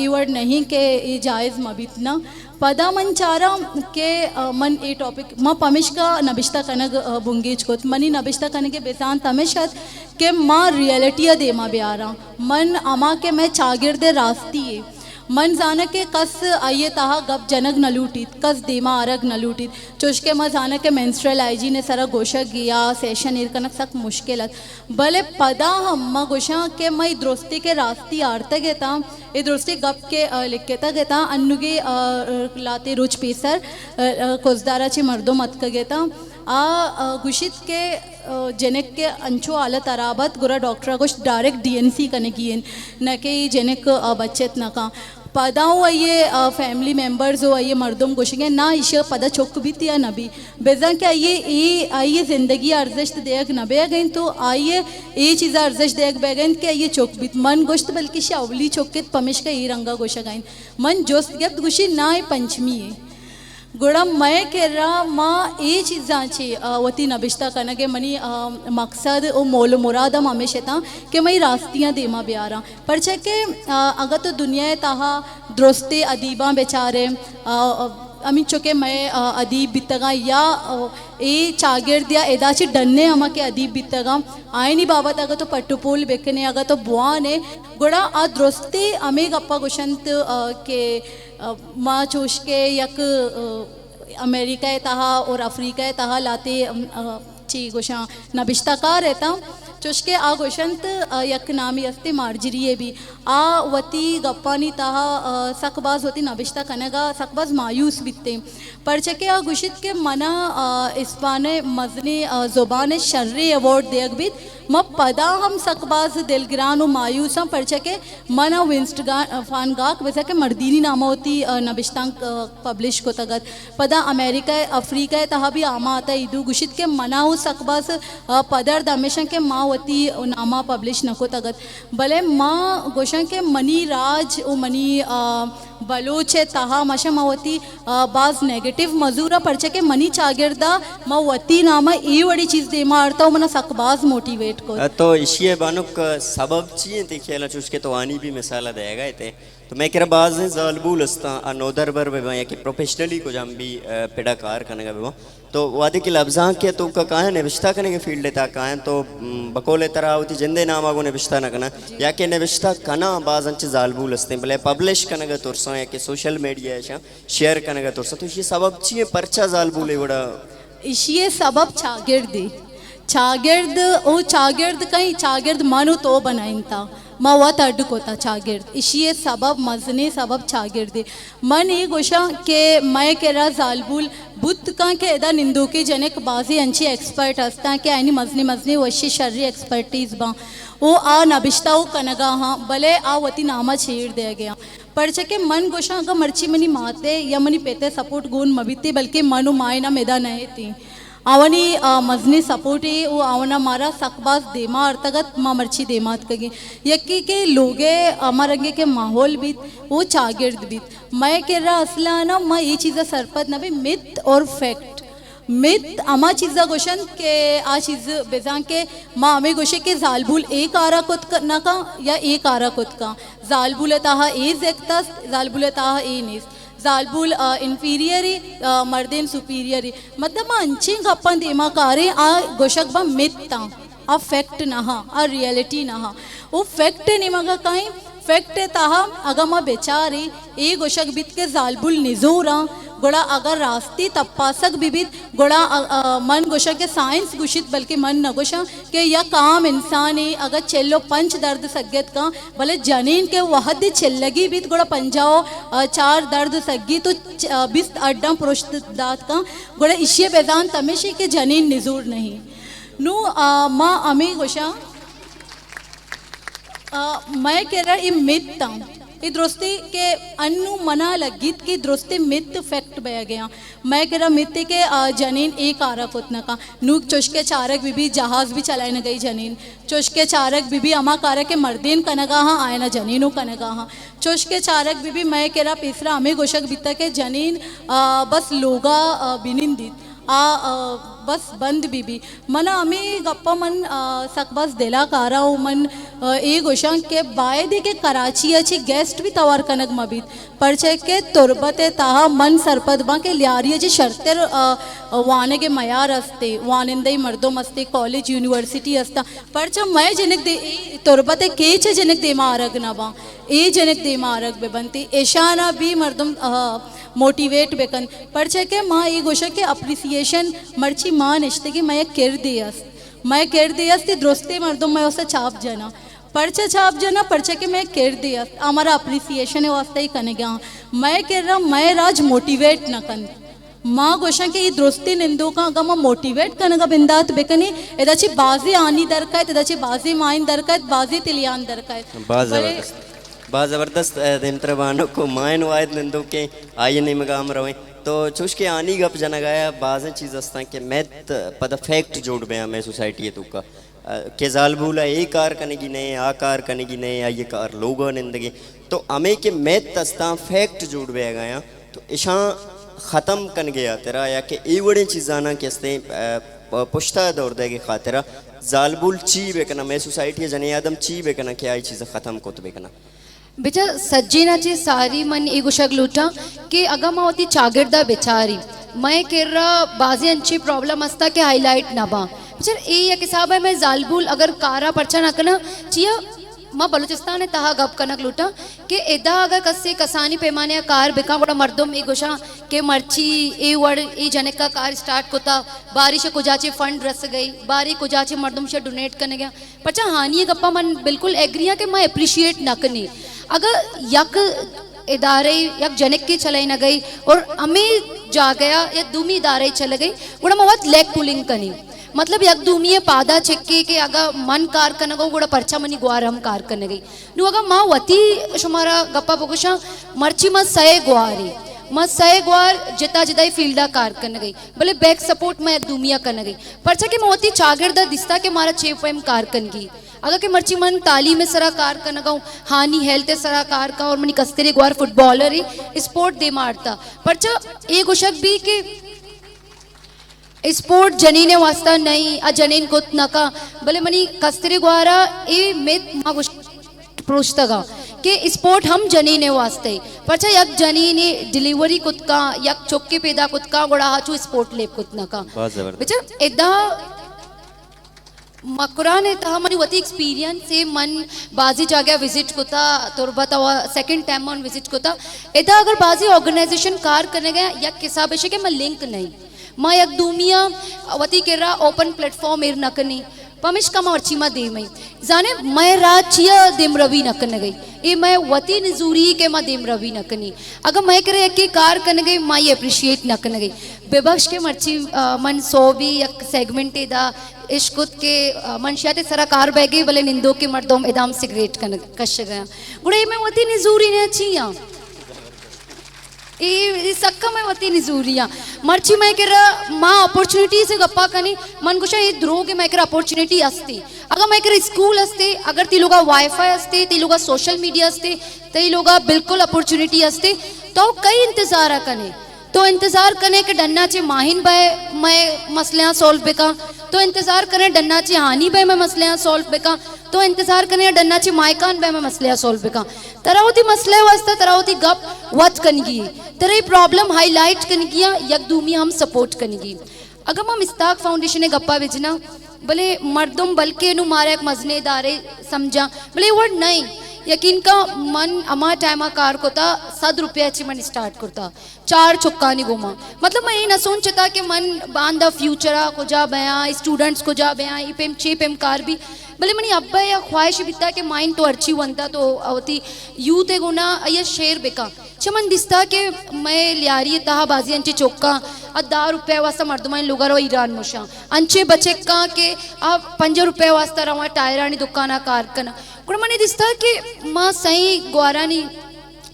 ईवर्ड नहीं के ये जायज़ मबितना पदा मन चारा के मन ए टॉपिक माँ पमिश का नबिश्ता कनग बुंगेज कोत मनी नबिश्ता कनग के बेसान तमेशत के माँ रियलिटी दे माँ ब्यारा मन अमा के मैं चागिर दे रास्ती है मन जाना के कस आइए ताहा गप जनक न लूटित कस देमा आरग न लूटित चुश्के माँ जाना के मेंस्ट्रुअल आईजी ने सारा गोशा गया सेशन इरकनक सक मुश्किल भले पदा हम गोशा के मई दोस्ती के रास्ती आरते गेता ये दोस्ती गप के लिखता गेता अन्नुगे लाते रोज पेसर कोजदारा ची मर्दो मत का गेता गुशित के जेनेक के अंचो आला तराबत गुरा डॉक्टर गोश डायरेक्ट डीएनसी कने किए न के जेनेक बच्चेत न का पदा हो ये फैमिली मेम्बर्स हो ये मर्दों गोशेंगे ना इशे पदा चौक भी तिया नबी बेजा क्या ये आइए ज़िंदगी अर्जश देख न बे गई तो आइए ये चीज़ अर्जश देख बे गई क्या ये चौक भी मन गोश्त बल्कि शावली चौकेत पमिश का ये रंगा गोशा गई मन जोस्त गप गुशी ना पंचमी है गुड़ा मैं कह रहा माँ ये चीज़ा ची वती नबिश्ता कनगे मनी मकसद ओ मोल मुरादम हमेशा था कि मैं रास्तियाँ देमा ब्यारा परचे के अगर तो दुनिया ताहा दोस्ते अदीबा बेचारे अमी चुके मैं अदीब बितगा या ए चागिर्द या एदाची डन्ने अमा के अदीब बितगा आयनी बाबत अगर तो पट्टुपोल बेकने अगर तो बुआने गुड़ा आ द्रोस्ते अमे गप्पा गुशंत के माँ चोश के यक अमेरिका तहा और अफ्रीका तहा लाते ची गोशा नबिश्ता का रहता चुशके आ गोशंत यक नामी अस्ते मार्जरी भी आ वती गप्पानी तहा सकबाज होती नबिश्ता कनेगा सकबाज मायूस बितते पर चके आ गुशित के मना इस्पाने मजने ज़ुबान शर्री अवार्ड देग बित म पदा हम सकबाज दिलगिरान और मायूस हम पर चके मना विंस्टगा फानगाक वैसा के मर्दीनी नामा होती नबिश्तांग पब्लिश को तगत पदा अमेरिका अफ्रीका तहा भी आमा आता इदू गुशित के मना हो सकबाज पदर दमेशं के माँ वती नामा पब्लिश नको तगत भले माँ गोशं के मनी राज ओ मनी बलोचे तहा मशा मावती बाज नेगेटिव मजूरा परचे के मनी चागिरदा मावती नामा ये बड़ी चीज़ दे मारता हूँ मना सकबाज मोटिवेट को तो इशिये बानुक सबब चाहिए थी खेला चुस्के तो आनी भी मिसाला देगा इते तो मैं कह रहा बाज हैं ज़ालबूल अस्ता अनोदर बर बेबा या कि प्रोफेशनली को जाम भी पेड़ा कार करने का बेबा तो वादे की लफ्ज़ां के तो का कहाँ निविष्टा करने के फील्ड लेता कहाँ तो बकोले तरह होती जिंदे नाम आगो निविष्टा न करना या कि निविष्टा कना बाज अंच ज़ालबूल अस्ते भले पब्लिश करने का तुरसा या कि सोशल मीडिया है शेयर करने का तुरसा तो ये सबब चाहिए परचा ज़ालबूल है बड़ा इशिये सबब चागिर्द ओ चागिर्द कहीं चागिर्द मानो तो बनाइन था माँ वत अड्डकोता चागिर्द इशिये सबब मजने सबब चागिर्दे मन ये गोशा के मैं केरा ज़ालबूल बुत का के एदा निंदो के जनक बाजी अंची एक्सपर्ट हस्ता के आनी मजने वशी शर्री एक्सपर्टीज बा वो आ नबिश्ता वो कनगा हाँ भले आ वती नामा छेड़ दिया गया परचे के मन गोशा अगर मर्ची मनी माते या मनी पेते सपोर्ट गुण मबिते बल्कि मनु माए ना मेदा नहीं थी आवनी मजनी सपोर्ट है वो आवना मारा सकबाज देमा अर्तगत माँ मर्ची देमात कगे यकी के लोगे अमरंगे के माहौल बीत वो चागिर्द बीत मैं कह रहा असला ना मैं ये चीज़ा सरपत ना भी मिथ और फैक्ट मिथ अमा चीज़ा गोशन के आ चीज़ बेजान के माँ हमें गोशे के ज़ालबूल एक आरा कुत ना का या एक आरा कुत का ज़ालबूल ताहा ए जेक्ता ज़ालबूल ताहा ए नीस ज़ालबूल इन्फीरियरी मर्देन सुपीरियरी मतलब अंचे गप्पन देमा कारे आ गोशक बा मिथता आ फैक्ट नहा आ रियलिटी नहा वो फैक्ट नहीं मगा कहीं फैक्ट ताहा अगर माँ बेचारे ए गोशक बीत के ज़ालबूल निजोरा गोड़ा अगर रास्ती तपासक बिबित गोड़ा मन गोशा के साइंस गुशित बल्कि मन न गोशा के या काम इंसान है अगर चेल्लो पंच दर्द सग्गत का भले जनीन के वहद चेल्लगी बीत गोड़ा पंजाओ चार दर्द सग्गी तो बिस्त अड्डा पुरुष दात का गोड़ा इशिये बेजान तमेशे के जनीन निजूर नहीं नु माँ अमी गोशा मैं कह रहा ये मिथ था ये द्रोस्ती के अन्नु मना लगित की द्रोस्ती मिथ फैक्ट बया गया मैं कह रहा मिथ के जनीन एक आरक उतना का नूक चुशके चारक बीबी जहाज भी चलाए न गई जनीन चुशके चारक बीबी अमा कारक के मर्दीन कनगा हाँ आए ना जनीनों कनगा हाँ चुशके चारक बीबी मैं कह रहा तीसरा हमें गोशक बीता के जनीन बस लोगा बिनिंदित बस बंद बीबी मना हमें गप्पा मन सकबस दिला कारा हो मन ए गोशां के बायदे के कराची अच्छी गेस्ट भी तवार कनक मबीत परचे के तुरबते ताहा मन सरपद बा के लियारी जी शर्तेर वाने के मयार अस्ते वानिंदे मर्दों मस्ते कॉलेज यूनिवर्सिटी अस्ता परचा मैं जनक दे तुरबते के चे जनक दे मारग ना बा ए जनक दे मारग बे बनती ऐशाना भी मर्दम मोटिवेट बेकन परचे के माँ ये गोशा के अप्रिसिएशन मर्ची माँ निश्ते की मैं कर दियस ते दोस्ते मर्दों मैं उसे छाप जाना परचे छाप जाना परचे के मैं कर दियस हमारा अप्रिसिएशन है वास्ते ही कने गया मैं कह रहा मैं राज मोटिवेट न कन माँ गोशा के ये दोस्ती निंदो का अगर माँ मोटिवेट कनगा बिंदात बेकनी एदाची बाजी आनी दरकायत एदाची बाजी माइन दरकायत बाजी तिलियान दरकायत बाज ज़बरदस्त दिनत्रबानों को मायन वायद नंदो के आये नहीं मगाम रहे तो चुश के आनी गप जना गया बाज़ चीज़ अस्ता के मैथ पद फैक्ट जोड़ बया मैं सोसाइटी है तुका के ज़ालबूला ए कार कनेगी नहीं आ कार कनेगी नहीं आ ये कार लोगों निंदगी तो हमें के मैथ अस्ता फैक्ट जोड़ बया गया तो इशा ख़त्म कन गया तेरा या कि ए बड़े चीज़ाना के अस्ते पुश्ता दौर देगी खातिरा ज़ालबूल ची बेकना मैं सोसाइटी जने आदम ची बेकना क्या ये चीज़ ख़त्म को तो बेकना बेचा सज्जेनाची सारी मन एक उशक लुटा की अगं मग होती चागिरदा बिचारी मैं केर्रा बाजियांची प्रॉब्लेम असता की हायलाइट ना बा बिचार ए या किसाब है मैं जालबुल अगर कारा पर्चा ना कना चिया माँ बलूचिस्तान तहा गप कनक लुटा कि एदा अगर कस्से कसानी पैमाने कार बिका बड़ा मर्दम ए गोशा के मर्ची ए वड़ ए जने का कार स्टार्ट कोता बारिश कुजाचे फंड रस गई बारी कुजाचे मर्दम से डोनेट करने गया पचा हानि गप्पा मन बिल्कुल एग्री है कि मैं अप्रिशिएट ना करनी अगर यक इदारे यक जनक की चलाई न गई और हमें जा गया या दूमी इदारे चल गई गुड़ा मवत लेग पुलिंग करनी मतलब यक दूमी पादा चेक्के के अगर मन कार करने गो गुड़ा पर्चा मनी ग्वार हम कार करने गई नु अगर माँ वती शुमारा गप्पा बगुशा मर्ची मत सये ग्वारी मत सये ग्वार जिता जिताई फील्डा कार करने गई भले बैक सपोर्ट में यक दूमिया करने गई पर्चा के मोती चागिरदा दिस्ता के मारा चेप एम कार करने गई अगर के मर्ची मन तालीम सरा कार करना गाऊँ हानि हेल्थ सरा कार का और मनी कस्तेरे ग्वार फुटबॉलर ही स्पोर्ट दे मारता पर्चा एक उशक भी के स्पोर्ट जनीने वास्ता नहीं आ जनीन कुत नका भले मनी कस्तेरे ग्वारा ए मित मा प्रोस्तगा के स्पोर्ट हम जनीने वास्ते पर्चा यक जनीने डिलीवरी कुत का यक चौके पैदा कुत का गोड़ा हाचू स्पोर्ट लेप कुत नका बेचा एदा मकुरा ने तहा मनी वती एक्सपीरियंस से मन बाजी जागया विजिट कोता तुरबत सेकंड टाइम ऑन विजिट कोता एदा अगर बाजी ऑर्गेनाइजेशन कार करने गया या किसा बेशे के मैं लिंक नहीं मैं यक दूमिया वती के रा ओपन प्लेटफॉर्म एर नकनी पमिश का मर्ची मा दे मई जाने मैं राचिया देम रवि नकन गई ए मैं वती नजूरी के मा देम रवि नकनी अगर मैं करे एक कार करने गई मैं अप्रिशिएट नकन गई बेबख्श के मर्ची मन सोबी यक सेगमेंट एदा इश्कुत के मनशियाते सरा कार बह गई भले निंदो के मर्दों एदाम सिगरेट कश गया गुड़े मैं वती नजूरी ने छिया ये सक्का मैं वती निजूरिया मर्ची मैं कर माँ अपॉर्चुनिटी से गप्पा कनी मन कुछ ये द्रोह के मैं कर अपॉर्चुनिटी असते अगर मैं कर स्कूल असते अगर ती लोगा वाईफाई असते ती लोगा सोशल मीडिया असते ती लोगा बिल्कुल अपॉर्चुनिटी असते तो कई इंतजार कने तो इंतजार कने के डन्ना चे माहिन बाय मैं मसलियाँ सॉल्व बेका तो इंतजार करें डन्ना ची हानि बे मैं मसलियाँ सॉल्व बेका तो इंतजार करें डन्ना ची मायकान बे मैं मसलियाँ सॉल्व बेका तरावती मसले वास्ता तरावती गप वत कनगी तेरे प्रॉब्लम हाईलाइट कनगी यक दूमी हम सपोर्ट कनगी अगर हम मिस्ताक फाउंडेशन ने गप्पा बेचना भले मर्दम बल्कि नु मारे एक मजने दारे समझा भले वर्ड नहीं यकीन का मन अमा टाइम कार को था ₹100 मन स्टार्ट करता 4 चुक्का नहीं घुमा मतलब मैं ये न सोचता कि मन बांधा फ्यूचरा को जा बया स्टूडेंट्स को जा बया इपेम चेपेम कार भी भले मनी अब्बा या ख्वाहिश बिता के माइंड तो अच्छी बनता तो अवती यूथ है गुना ये शेर बेका चमन दिस्ता के मैं लियारी तहा बाजी अंचे चौका ₹10 वास्ता मर्दमान लोग रो ईरान मुशा अंचे बचे का के आप ₹5 वास्ता रवा टायरानी दुकाना कार कना गुण मने दिस्ता के माँ सही ग्वारानी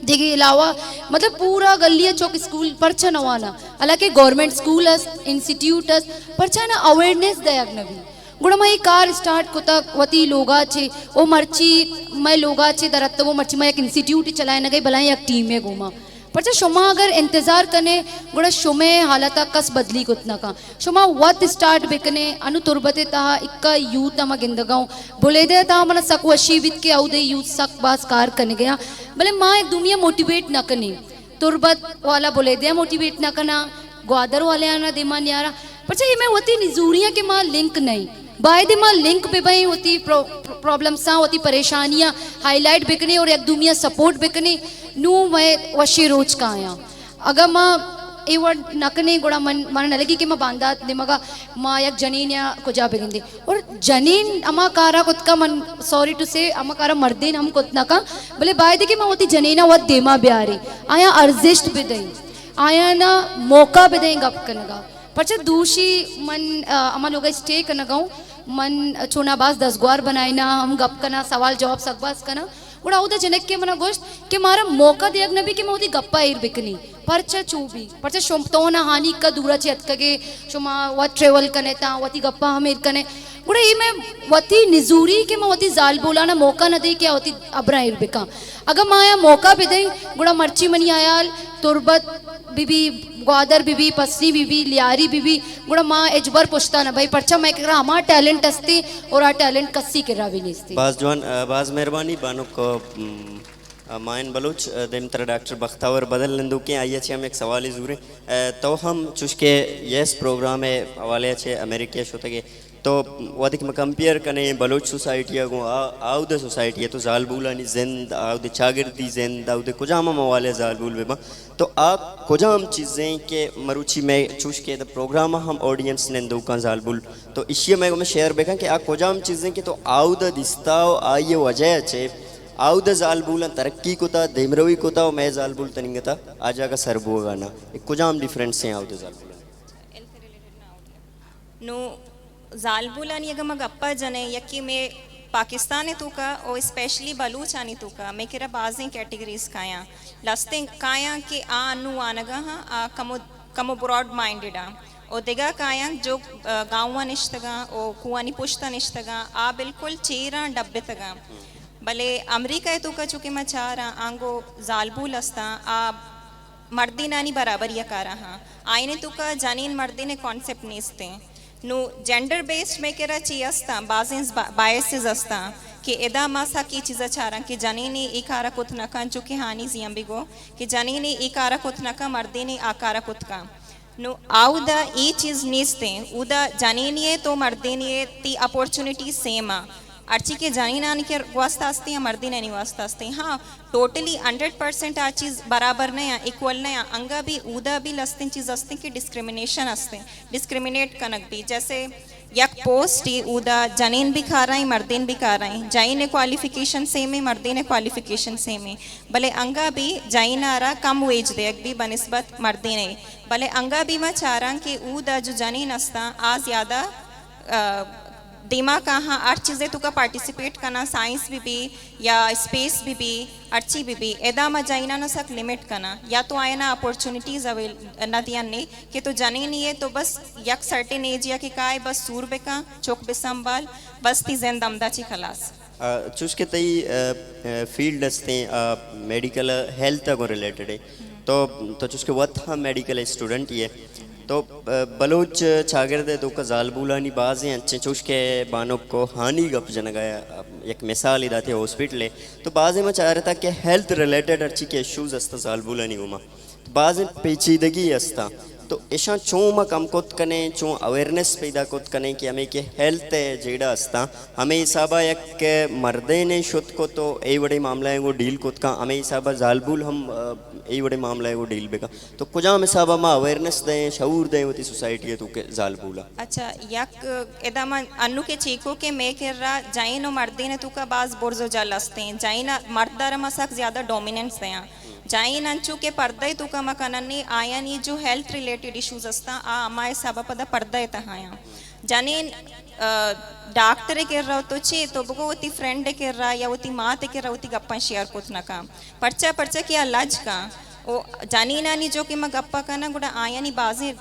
देखे अलावा मतलब पूरा गलिया चौक स्कूल परचा नवाना हालांकि गवर्नमेंट स्कूल इंस्टीट्यूट परचा ना अवेयरनेस दयाग नवी गुड़ा मैं कार स्टार्ट कोता वती लोगा छे ओ मर्ची मैं लोगा छे दरत वो मर्ची मैं एक इंस्टीट्यूट चलाए न गई भलाई एक टीम में घूमा पर शुमा अगर इंतजार कने गुड़ा शुमे हालत कस बदली कुतना का शुमा वत स्टार्ट बेकने अनु तुरबते तहा इक्का यूथ अमा गिंदगाऊं बोले दे ता मन सक वशी विद के आउदे यूथ सक बास कार कने गया भले माँ एक दुनिया मोटिवेट ना कने तुरबत वाला बोले दे मोटिवेट ना करना ग्वादर वाले आना दिमान यारा पर ये मैं होती निजूरियाँ के माँ लिंक नहीं बाय दे माँ लिंक पे भाई होती प्रॉब्लम सा होती परेशानियाँ हाईलाइट बिकने और एक दुनिया सपोर्ट बिकने नू मैं वशी रोज का आया अगर माँ ए वर्ड नकने गुड़ा मन मन नलगी कि माँ बांधा दिमागा माँ एक जनीन या कुजा बिगिंदे और जनीन अमा कारा कुत का मन सॉरी टू से अमा कारा मर्देन हम कुत नका भले बाय दे कि माँ होती जनीना वत देमा ब्यारे आया अर्जिस्ट भी दई आया ना मौका भी दई गप कनगा पर दूसरी मन अमा लोग स्टे करना गाऊँ मन छोना बास 10 ग्वार बनाइना हम गप करना सवाल जवाब सकबास करना उड़ा उधर जनक के मना गोश्त कि मारा मौका दिया नबी कि मैं गप्पा एर बिकनी परचा चूबी परचा शुमतो ना हानि का दूरा चे अतकगे शुमा वत ट्रेवल कने ता वती गप्पा हम एर कने गुड़ा ये मैं वती निजूरी के मैं वती जाल बोला ना मौका न दे क्या वती अबरा एर बिका अगर माया मौका भी दे गुड़ा मर्ची मनी आयाल तुरबत बीबी ग्वादर बीबी पसनी बीबी लियारी बीबी गुड़ा माँ एजबर पुछता ना भाई परचा मैं कह रहा हमारा टैलेंट असते और आ टैलेंट कस्सी कर रहा भी नहीं बाज जवान बाज मेहरबानी बानो को माइन बलूच देम तर डॉक्टर बख्तावर बदल नंदू के आइए छे हम एक सवाल जूरे तो हम चुस्के यस प्रोग्राम है हवाले छे अमेरिका शो तक तो वधिक में कंपेयर कने बलूच सोसाइटी को आउ द सोसाइटी तो जालबूल अनि जिंद आउ द चागिरदी जिंद आउ द कुजाम मवाले जालबूल बेबा तो आ कुजाम चीज़ें के मरुचि में चूस के द प्रोग्राम हम ऑडियंस ने दो का जालबूल तो इसी में शेयर बेका कि आ कुजाम चीज़ें के तो आउ द दिस्ताव आइए वजह छे आउ द जालबूल तरक्की कोता देमरवी कोता मैं जालबूल तनिंगता आजा का सरबो गाना एक कुजाम डिफरेंस है आउ द जालबूल नु जालबूल आणि अगर मग अप्पा जने यकी में पाकिस्तान है तुका और स्पेशली बलूच आनी तुका मैं केरा बाजें कैटेगरीज काया लस्ते काया के आ अनु आनगा हाँ आ कमो ब्रॉड माइंडेड आ और देगा काया जो गाँव निश्तगा और कुआनी पुश्ता निश्तगा आ बिल्कुल चेरा डब्बे तगा भले अमेरिका है तुका चुके मैं चाह रहा आंगो जालबूल अस्ता आ मर्दी नानी बराबर या कारा हाँ आईने तुका जानीन मर्दी ने कॉन्सेप्ट निस्ते नु जेंडर बेस्ड में केरा ची अस्ता बाजेंस बायसेस अस्ता कि एदा मासा की चीज़ा चारा कि जनीनी इकारा कुत नका चुके हानि जियम बिगो कि जनीनी इकारा कुत नका मर्दीनी आकारा कुत का नु आउदा ई चीज़ निस्ते उदा जनीनी तो मर्दीनी ती अपॉर्चुनिटी सेम आ अर्ची के जनीनानी के वास्ता अस्ती या मर्दी ने वास्ता अस्ती हाँ टोटली 100% आ चीज़ बराबर नहीं है इक्वल नहीं है अंगा भी उदा भी लस्ती चीज़ अस्ती कि डिस्क्रिमिनेशन अस्ते डिस्क्रिमिनेट कनक भी जैसे यक पोस्ट ही उदा जनीन भी खा रहा है मर्दीन भी खा रहा है जाई ने क्वालिफिकेशन सेम है मर्दी ने क्वालिफिकेशन सेम है भले अंगा भी जाई ना रहा कम वेज दे भी बनिस्बत मर्दी ने भले अंगा भी मैं चाह रहा कि उदा जो जनीन अस्ता आ ज़्यादा दिमाग कहाँ आठ चीज़ें तुका पार्टिसिपेट करना साइंस भी या स्पेस भी अच्छी भी एदा मजाइना ना सक लिमिट करना या तो आए ना अपॉर्चुनिटीज़ अवेल न दिया ने कि तो जाने नहीं है तो बस यक सर्टेन एज या कि काय बस सूर बेका चौक बे संभाल बस ती जैन दमदा ची खलास चूस के तई फील्ड अस्ते मेडिकल हेल्थ को रिलेटेड है तो चूस के वत हम मेडिकल स्टूडेंट ये तो बलोच छागिरद तो का जालबूलानी बाज़ें अच्छे चुश के बानों को हानि गप जनगाया एक मिसाल इदाते हॉस्पिटल तो बाज़ें में चाह रहा था कि हेल्थ रिलेटेड अच्छी के इश्यूज अस्ता जालबूलानी उमा बाज़ें पेचीदगी अस्ता तो ऐसा चों में कम कोत कने चों अवेयरनेस पैदा कोत कने कि हमें के हेल्थ जेड़ा अस्ता हमें हिसाबा एक मर्दे ने शुद्ध को तो ए बड़े मामला है वो डील कोत का हमें हिसाबा जालबूल हम ए बड़े मामला है वो डील बेका तो कुछ हम हिसाबा में अवेयरनेस दें शऊर दें होती सोसाइटी है तो के जालबूला अच्छा यक एदा मन अन्नु के चीको के मैं कर रहा जाइन और मर्दे ने तुका बाज बोर्जो जाल अस्ते हैं जाइन मर्दारा मसक ज़्यादा डोमिनेंस हैं जाइन अंचू के पर्दा ही तुका मकाननी आया नहीं जो हेल्थ रिलेटेड इश्यूज अस्ता आ हमारे सब पदा पर्दा है तहाया जाने डॉक्टर कर रहा हो तो चे तो बको उती फ्रेंड कर रहा या उती माँ ते कर रहा उती गप्पा शेयर कुछ ना का पर्चा किया लज का ओ जानी नानी जो कि मैं गप्पा का ना गुड़ा आया नहीं बाजी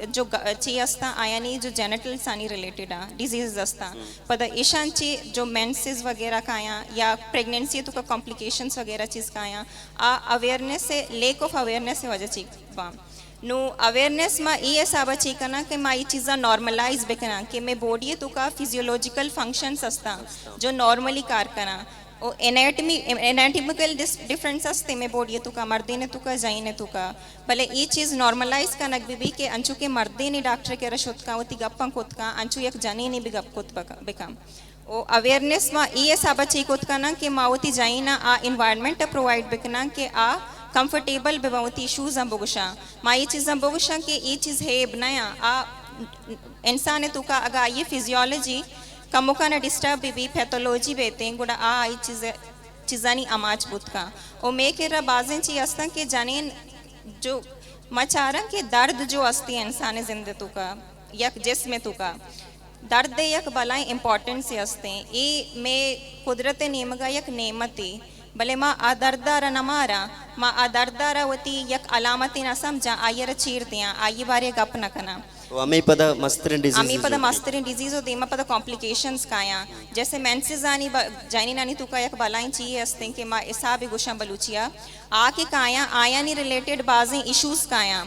जो ची अस्ता आया नहीं जो जेनेटल्स आनी रिलेटेड आ डिजीज अस्ता पता ईशान ची जो मेंसेस वगैरह का आया या प्रेगनेंसी तो का कॉम्प्लिकेशंस वगैरह चीज़ का आया आ अवेयरनेस से लेक ऑफ अवेयरनेस से वजह ची बा नो अवेयरनेस में ये साबा ची करना कि मैं ये चीज़ा नॉर्मलाइज बेकना कि मैं बॉडी तो का फिजियोलॉजिकल फंक्शंस अस्ता जो नॉर्मली कार करना ओ एनाटॉमिकल डिफरेंस अस्ते में बॉडी तो का मर्दे ने तो का जाई ने तो का भले ये चीज़ नॉर्मलाइज का नक भी के अंचू के मर्दे ने डॉक्टर के रशुत का होती गप्पा खुद का अंचू एक जानी ने भी गप खुद बेकम ओ अवेयरनेस में ये साबा ची खुद का ना कि मावती जाई ना आ इन्वायरमेंट प्रोवाइड बेकना कि आ कंफर्टेबल बेबावती शूज़ हम बोगुशा माँ ये चीज़ हम बोगुशा कि ये चीज़ है बनाया आ इंसान है तो का अगर ये फिजियोलॉजी कमुका ना डिस्टर्ब भी पैथोलॉजी बेते गुड़ा आ आई चीज़ानी अमाज बुत का और मैं कह रहा बाजें ची अस्ता कि जाने जो मचारा के दर्द जो अस्ती है इंसान जिंदगी तो का यक जिस्म तो का दर्द यक बलाएं इम्पोर्टेंट से अस्ते ये मैं कुदरत नेमगा यक नेमती भले माँ आदरदारा नमारा माँ आदरदारा होती यक अलामती न समझा आयर चीरतियाँ आई बारे गप न कना तो हमें पता मस्तरिन डिजीज हमें पता मस्तरिन डिजीज होती है पता कॉम्प्लिकेशंस का या जैसे मेंसेस आनी जानी नानी तो का यक बलाइन चाहिए अस्ते कि माँ ऐसा भी गुशा बलूचिया आके काया आया नहीं रिलेटेड बाज़ें इश्यूज का या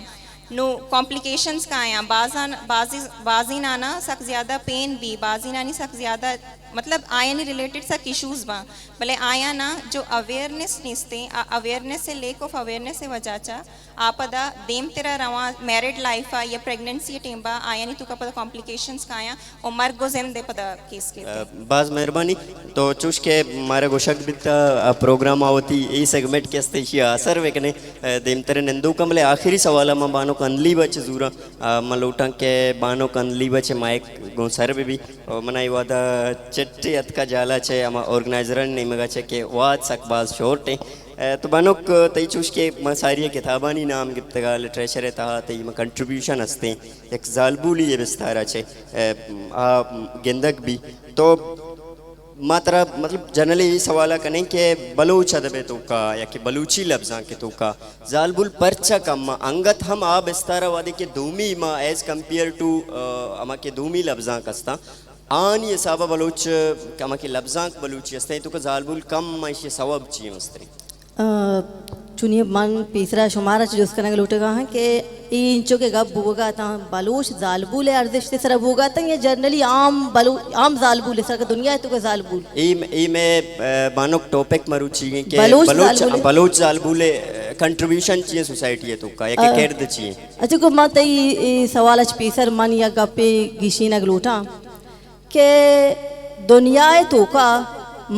नो कॉम्प्लिकेशंस का आया बाजी नाना सक ज़्यादा पेन भी बाजी नानी सक ज़्यादा मतलब आया नहीं रिलेटेड सा इश्यूज बा भले आया ना जो अवेयरनेस निस्ते अवेयरनेस से लेक ऑफ अवेयरनेस से वजाचा आपदा देम तेरा रवा मैरिड लाइफ आ या प्रेगनेंसी टेम बा आया नहीं तुका पदा कॉम्प्लिकेशंस का आया और मर गोजेम दे पदा केस के बाज मेहरबानी तो चूश के मारे गोशक बिता प्रोग्राम आवती ई सेगमेंट के अस्ते असर वेकने देम तेरे नंदू कमले आखिरी सवाल मा बानो कंदली बच जूरा मलोटा के बानो कंदली बच माइक गो सर भी मनाई वादा चट्टी अत का जाला छे आमा ऑर्गेनाइजर ने मगा छे के वाद सकबाज शोर्टे तो बानोक तई चूश के सारी किताबानी नाम गिफ्तगा लिटरेचर ता तई म कंट्रीब्यूशन असते एक जालबूली ये विस्तारा छे गेंदक भी तो मात्रा मतलब जनरली सवाल कने के बलूच अदबे तो का या कि बलूची लफ्जा के तो का जालबुल परचा कम अंगत हम आ विस्तारा वादे के दूमी मा एज कंपेयर टू अमा के दूमी लफ्जा कस्ता आन ये साबा बलूच कमा के लफ्जा बलूची अस्ते तो का जालबुल कम माइश सवाब चाहिए मस्त्री चुनिए मन तीसरा शुमारा चूज करने के लूटेगा है कि इंचों के गप बोगा था बलूच जालबुल है अर्जिश से सर बोगा था ये जनरली आम जालबुल है सर का दुनिया है तो का जालबुल ई में बानोक टॉपिक मरुची है कि बलूच जालबुल कंट्रीब्यूशन चाहिए सोसाइटी है तो का या के केड़ चाहिए अच्छा को मत ई सवाल अच पीसर मन या गपे गिशीना गलूटा के दुनिया है तो का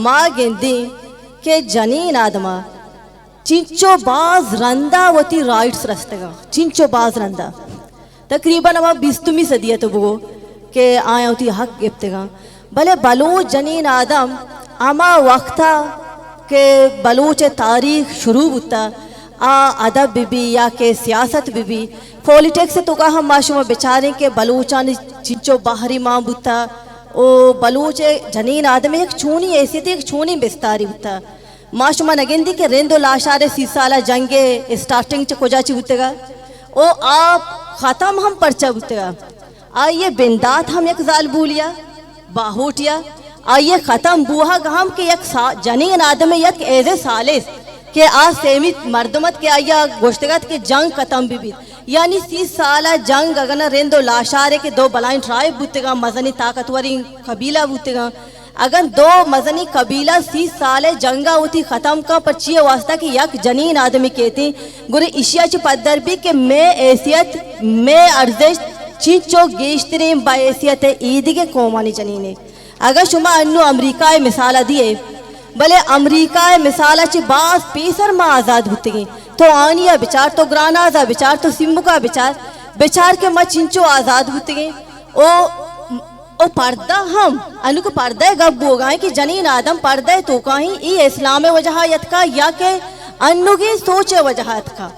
माँ गेंदी के जनीन आदमा चिंचो बाज रंदा वती राइट्स रस्तेगा चिंचो बाज रंदा तकरीबन अब 20वीं सदी है तो वो के आया होती हक गिफ्तेगा भले बलूच जनीन आदम आमा वक्ता के बलूच तारीख शुरू होता अदब भी या के सियासत भी पॉलिटिक्स तो का हम माशूम बेचारे के बलूचान चिंचो बाहरी माँ बुता ओ बलूच जनीन आदम एक छूनी ऐसी थी एक छूनी बिस्तारी होता माशुमा नगेंदी के रेंदो लाशारे सीसाला जंगे स्टार्टिंग च कोजाची बुतेगा ओ आप ख़त्म हम परचा बुतेगा आइए बिंदात हम एक जाल भूलिया बाहोटिया आइए ख़त्म बुहा हम के एक जनीन आदम एक ऐसे सालिस के आज सेमित मर्दमत के आया गोश्तगत के जंग ख़त्म भी यानी 30 साल जंग अगना रेंदो लाशारे के दो बलाइन ट्राइब बुतेगा मजनी ताकतवरी कबीला बुतेगा अगर दो मजनी कबीला 30 साल जंगा होती ख़त्म का पर चिए वास्ता कि यक जनीन आदमी कहती गुरे इशिया च पद्दर भी के मैं ऐसियत मैं अर्जिश चिंचो गेश्तरीम बायसियत ईद के कौमानी जनीने अगर शुमा अन्नु अमरीका मिसाला दिए भले अमरीका मिसाला च बास पीसर माँ आज़ाद होती तो आनिया बिचार तो ग्रानाजा बिचार तो सिम्बू का बिचार के माँ चिंचो आज़ाद होती ओ पर्दा हम अनु को पर्दा गब बोगाए कि जनीन आदम पर्दा तो कहीं ई इस्लाम वजहायत का या के अनु की सोच वजहायत का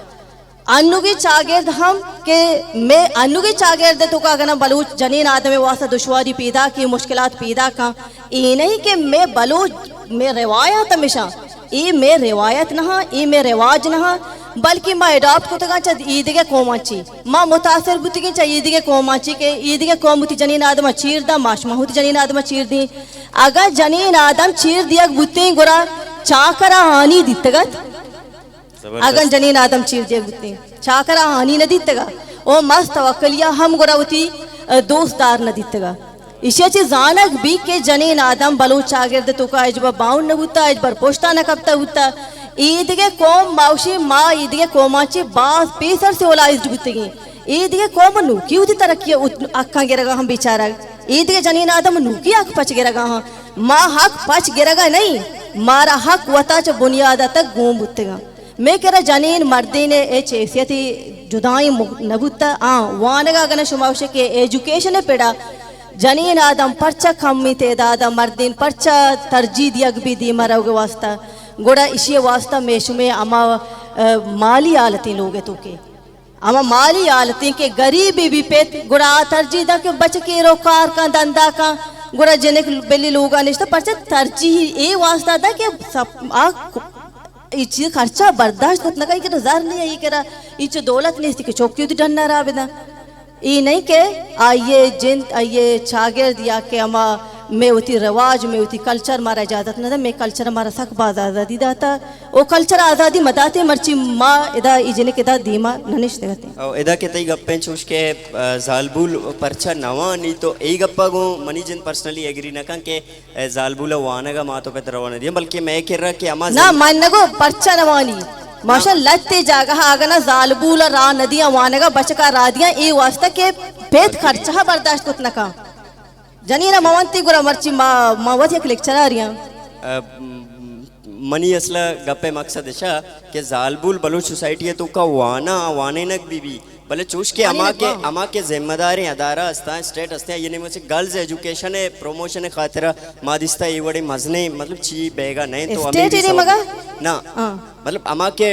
अनु की चागिर्द हम के मैं अनु की चागिर्द तो का अगर बलूच जनीन आदम वास्ता दुश्वारी पैदा की मुश्किलात पैदा का ये नहीं कि मैं बलूच में रिवायत हमेशा ई में रिवायत नहा ई में रिवाज नहा बल्कि माँ एडॉप्ट को तो ईद के कौमाची माँ मुतासर बुती के चाहिए ईद के कौमाची के ईद के कौमती जनीन आदम चीर दा माशमाहुत जनीन आदम चीर दी अगर जनीन आदम चीर दिया बुते गुरा चाकरा हानि दितगत अगर जनीन आदम चीर दिया बुते चाकरा हानि न दितगा ओ मस्त वकलिया हम गुरा उती दोस्तदार न दितगा इसे चे जानक भी के जनीन आदम बलूच चागिर्द तो का अजबा बाउंड न होता अजबर पोस्टा न कबता होता ईद के कौम मावशी माँ ईद के कौमाची बास पेसर से ओलाइज्ड बुतेगी ईद के कौम नु क्यों दी तरक्की अक्का गिरगा हम बेचारा ईद के जनीन आदम नु की अख पच गिरगा हम माँ हक पच गिरगा नहीं मारा हक वता च बुनियाद तक गोम बुतेगा मैं कह रहा जनीन मर्दी ने ए चेसियती जुदाई नबुता वानगा अगन शुमावश के एजुकेशन पेड़ा जनीन आदम परचा कम्मी तेदादा मर्दीन परचा तरजीह दिया भी दी मरोगे वास्ता गोड़ा इसी वास्ता मेशुमे अमा माली आलती लोगे तो के अमा माली आलती के गरीबी भी पेत गोड़ा तरजीदा के बच के रोकार का धंधा का गोड़ा जने बेली लोग निश्चित परचा तरजीह ये वास्ता था कि सब ये चीज खर्चा बर्दाश्त करना का कि जार नहीं ये करा ये दौलत नहीं इसकी चौकी होती डरना रहा बेदा ये नहीं के आइए जिन आइए छागिर दिया के अमा मैं उती रवाज मैं उती कल्चर मारा इजाज़त न था मैं कल्चर मारा सक बाज आज़ादी दाता वो कल्चर आज़ादी मदाते मर्ची माँ इदा इजने के दा दीमा ननिश देते और इधर के तई गप्पे चूस के जालबुल परचा नवा नहीं तो एक गप्पा को मनी जिन पर्सनली एग्री न कर के जालबुल वाना का मातो पे तरवाना दिया बल्कि मैं कह रहा कि अमा ना मन को परचा नवानी माशा लत्ते जागा आगना जालबूल रा नदियां वानेगा बचका रादियां ए वास्ता के पेट खर्चा बर्दाश्त कुत नका जनी ना मवंती गुरा मर्ची मावत एक लेक्चर आ रिया मनी असला गप्पे मकसद है कि जालबुल बलूच सोसाइटी है तो का वाना वाने नक बीबी भले चूस के अमा के जिम्मेदारी अदारा अस्ता स्टेट अस्ते ये नहीं मुझे गर्ल्स एजुकेशन है प्रमोशन है खातिर मादिस्ता ये बड़े मजने मतलब ची बेगा नहीं तो स्टेट ही नहीं मगा ना मतलब अमा के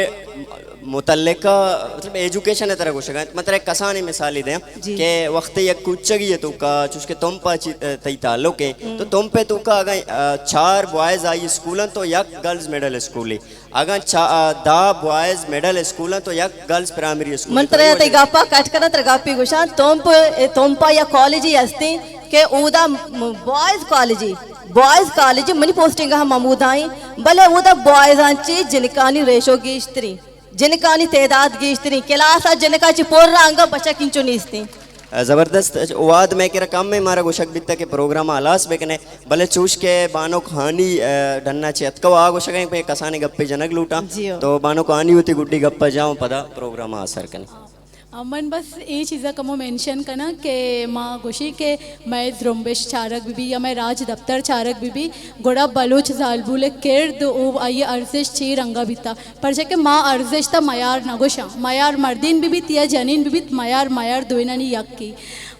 मुतल्लिका मतलब एजुकेशन है तरह कुछ मतलब एक कसानी मिसाल ही दें कि वक्त एक कुछ है तो का चुसके तुम पाची तई ताल्लुक है तो तुम पे तो का अगर 4 बॉयज आई स्कूलन तो एक गर्ल्स मिडिल स्कूल है अगर 10 बॉयज मिडिल स्कूलन तो एक गर्ल्स प्राइमरी स्कूल मंत्र तई गापा काट करा तर गापी गुशा तुम पा या कॉलेज ही अस्ते के उदा बॉयज कॉलेज मनी पोस्टिंग हम ममूदाई भले उदा बॉयज आंची जिनकानी रेशो की स्त्री जिनकानी तेदाद की स्त्री क्लास जिनका चिपोर अंग बच्चा किंचो नीस्ती जबरदस्त वाद में के काम में मारा गोशक बित्ता के प्रोग्राम आलास बेकने भले चूस के बानो कहानी डन्ना चेत को आ गोशक पे कसाने गप्पे जनक लूटा तो बानो कहानी होती गुड्डी गप्पा जाऊं पदा प्रोग्राम असर कने मन बस ये चीज़ा कमो मेंशन करना कि माँ गोशी के मैं द्रोम्बेश चारक बीबी या मैं राज दफ्तर चारक बीबी गोड़ा बलोच जालबुले किर्द ओ आइए अर्जिश ची रंगा बीता पर जे के माँ अर्जिश ता मयार नगोशा मयार मर्दीन बीबी तिया जनीन बीबी मयार दोइनानी यक की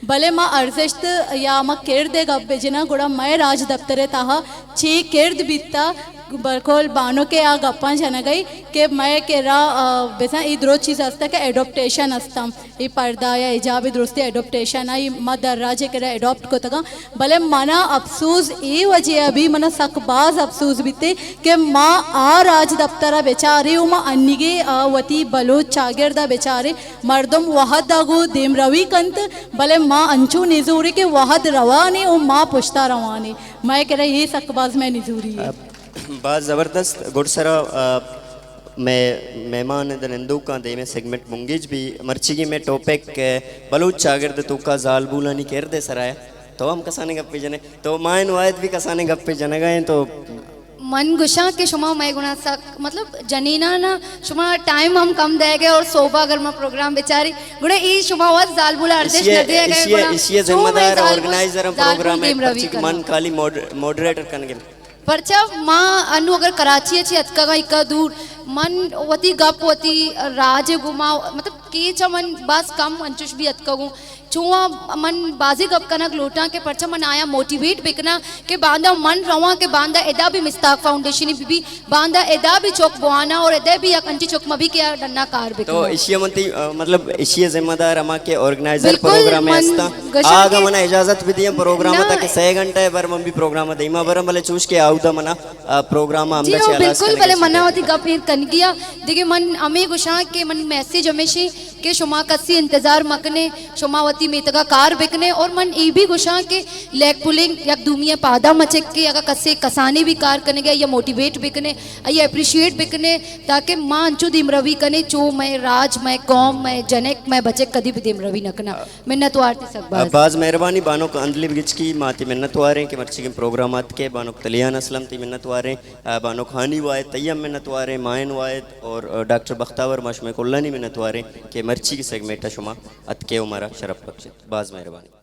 भले माँ अर्जिश या माँ किर्द गब्बे जिना गोड़ा मैं राज दफ्तरे ताहा ची किर्द बीता बरकोल बानो के आ गप्पा जन गई कि मैं केरा बेसा ई द्रोज चीज़ असता के एडोप्टेशन असता ई पर्दा या इजाब दुरुस्ती एडोप्टेशन आई मदर राजे केरा एडोप्ट को तका भले मना अफसोस ई वजह अभी मना सकबाज अफसोस बीते कि माँ आ राज दफ्तरा बेचारे उमा अन्निगे वती बलोच चागिरदा बेचारे मर्दम वहद दागो देम रवी कंत भले माँ अंचू निजूरी के वहद रवानी और माँ पुश्ता रवानी मैं कह रहा ये सकबाज में निजूरी है बात ज़बरदस्त गुड़सरा मैं मेहमान दनंदू का दे में सेगमेंट मुंगीज भी मर्चिगी में टॉपिक बलूच चागिर्द तो का जाल बुलानी केर दे सराया तो हम कसाने गप्पे जने तो मायन वायद भी कसाने गप्पे जने गए तो मन गुशा के शुमा मैं गुना सक मतलब जनीना ना शुमा टाइम हम कम दे गए और सोबा अगर मैं प्रोग्राम बेचारी गुड़े ई शुमा वत जाल बुला अर्देश न दे गए गुड़ा इसी जिम्मेदार ऑर्गेनाइजर प्रोग्राम है मन खाली मॉडरेटर करने परचा माँ अनु अगर कराची अच्छी अतका का इक्का दूर मन वती गप वती राज घुमा मतलब के चा मन बस कम अंचुश भी अतका गु चुआ मन बाजी गप कनक लोटा के परचा मन आया मोटिवेट बिकना के बांधा मन रवा के बांधा एदा भी मिस्ताक फाउंडेशन भी बांधा एदा भी चौक बुआना और एदा भी अंची चौक में भी क्या डन्ना कार बिकना तो इसी मंती मतलब इसी जिम्मेदार अमा के ऑर्गेनाइजर प्रोग्राम में अस्ता आगा मना इजाजत भी दिया प्रोग्राम था कि 6 घंटे बर हम भी प्रोग्राम देमा बर भले चूस के आउदा मना प्रोग्राम हम जी बिल्कुल भले मना होती गप कन गया देखिए मन अमे गुशा के मन मैसेज हमेशा के शुमा कसी इंतजार मकने शुमावती में तका कार बिकने और मन ई भी गुशा के लेग पुलिंग या दुमिया पादा मचक के अगर कसे कसाने भी कार करने गया या मोटिवेट बिकने या अप्रिशिएट बिकने ताकि माँ अंचु दिमरवी कने चो मैं राज मैं कौम मैं जनक मैं बचे कदी भी दिमरवी नकना मिन्नत वारती सकबाज बाज मेहरबानी बानो को अंदली बिच की माती मिन्नत वारे के मर्ची के प्रोग्रामात के बानो तलियान असलम ती मिन्नत वारे बानो खानी वाए तय्यम मिन्नत वारे मायन वायद और डॉक्टर बख्तावर मशमे कुल्लानी मिन्नत वारे के मर्ची की सेगमेंट शुमा अतके उमरा शरफ बख्शित बाज मेहरबानी।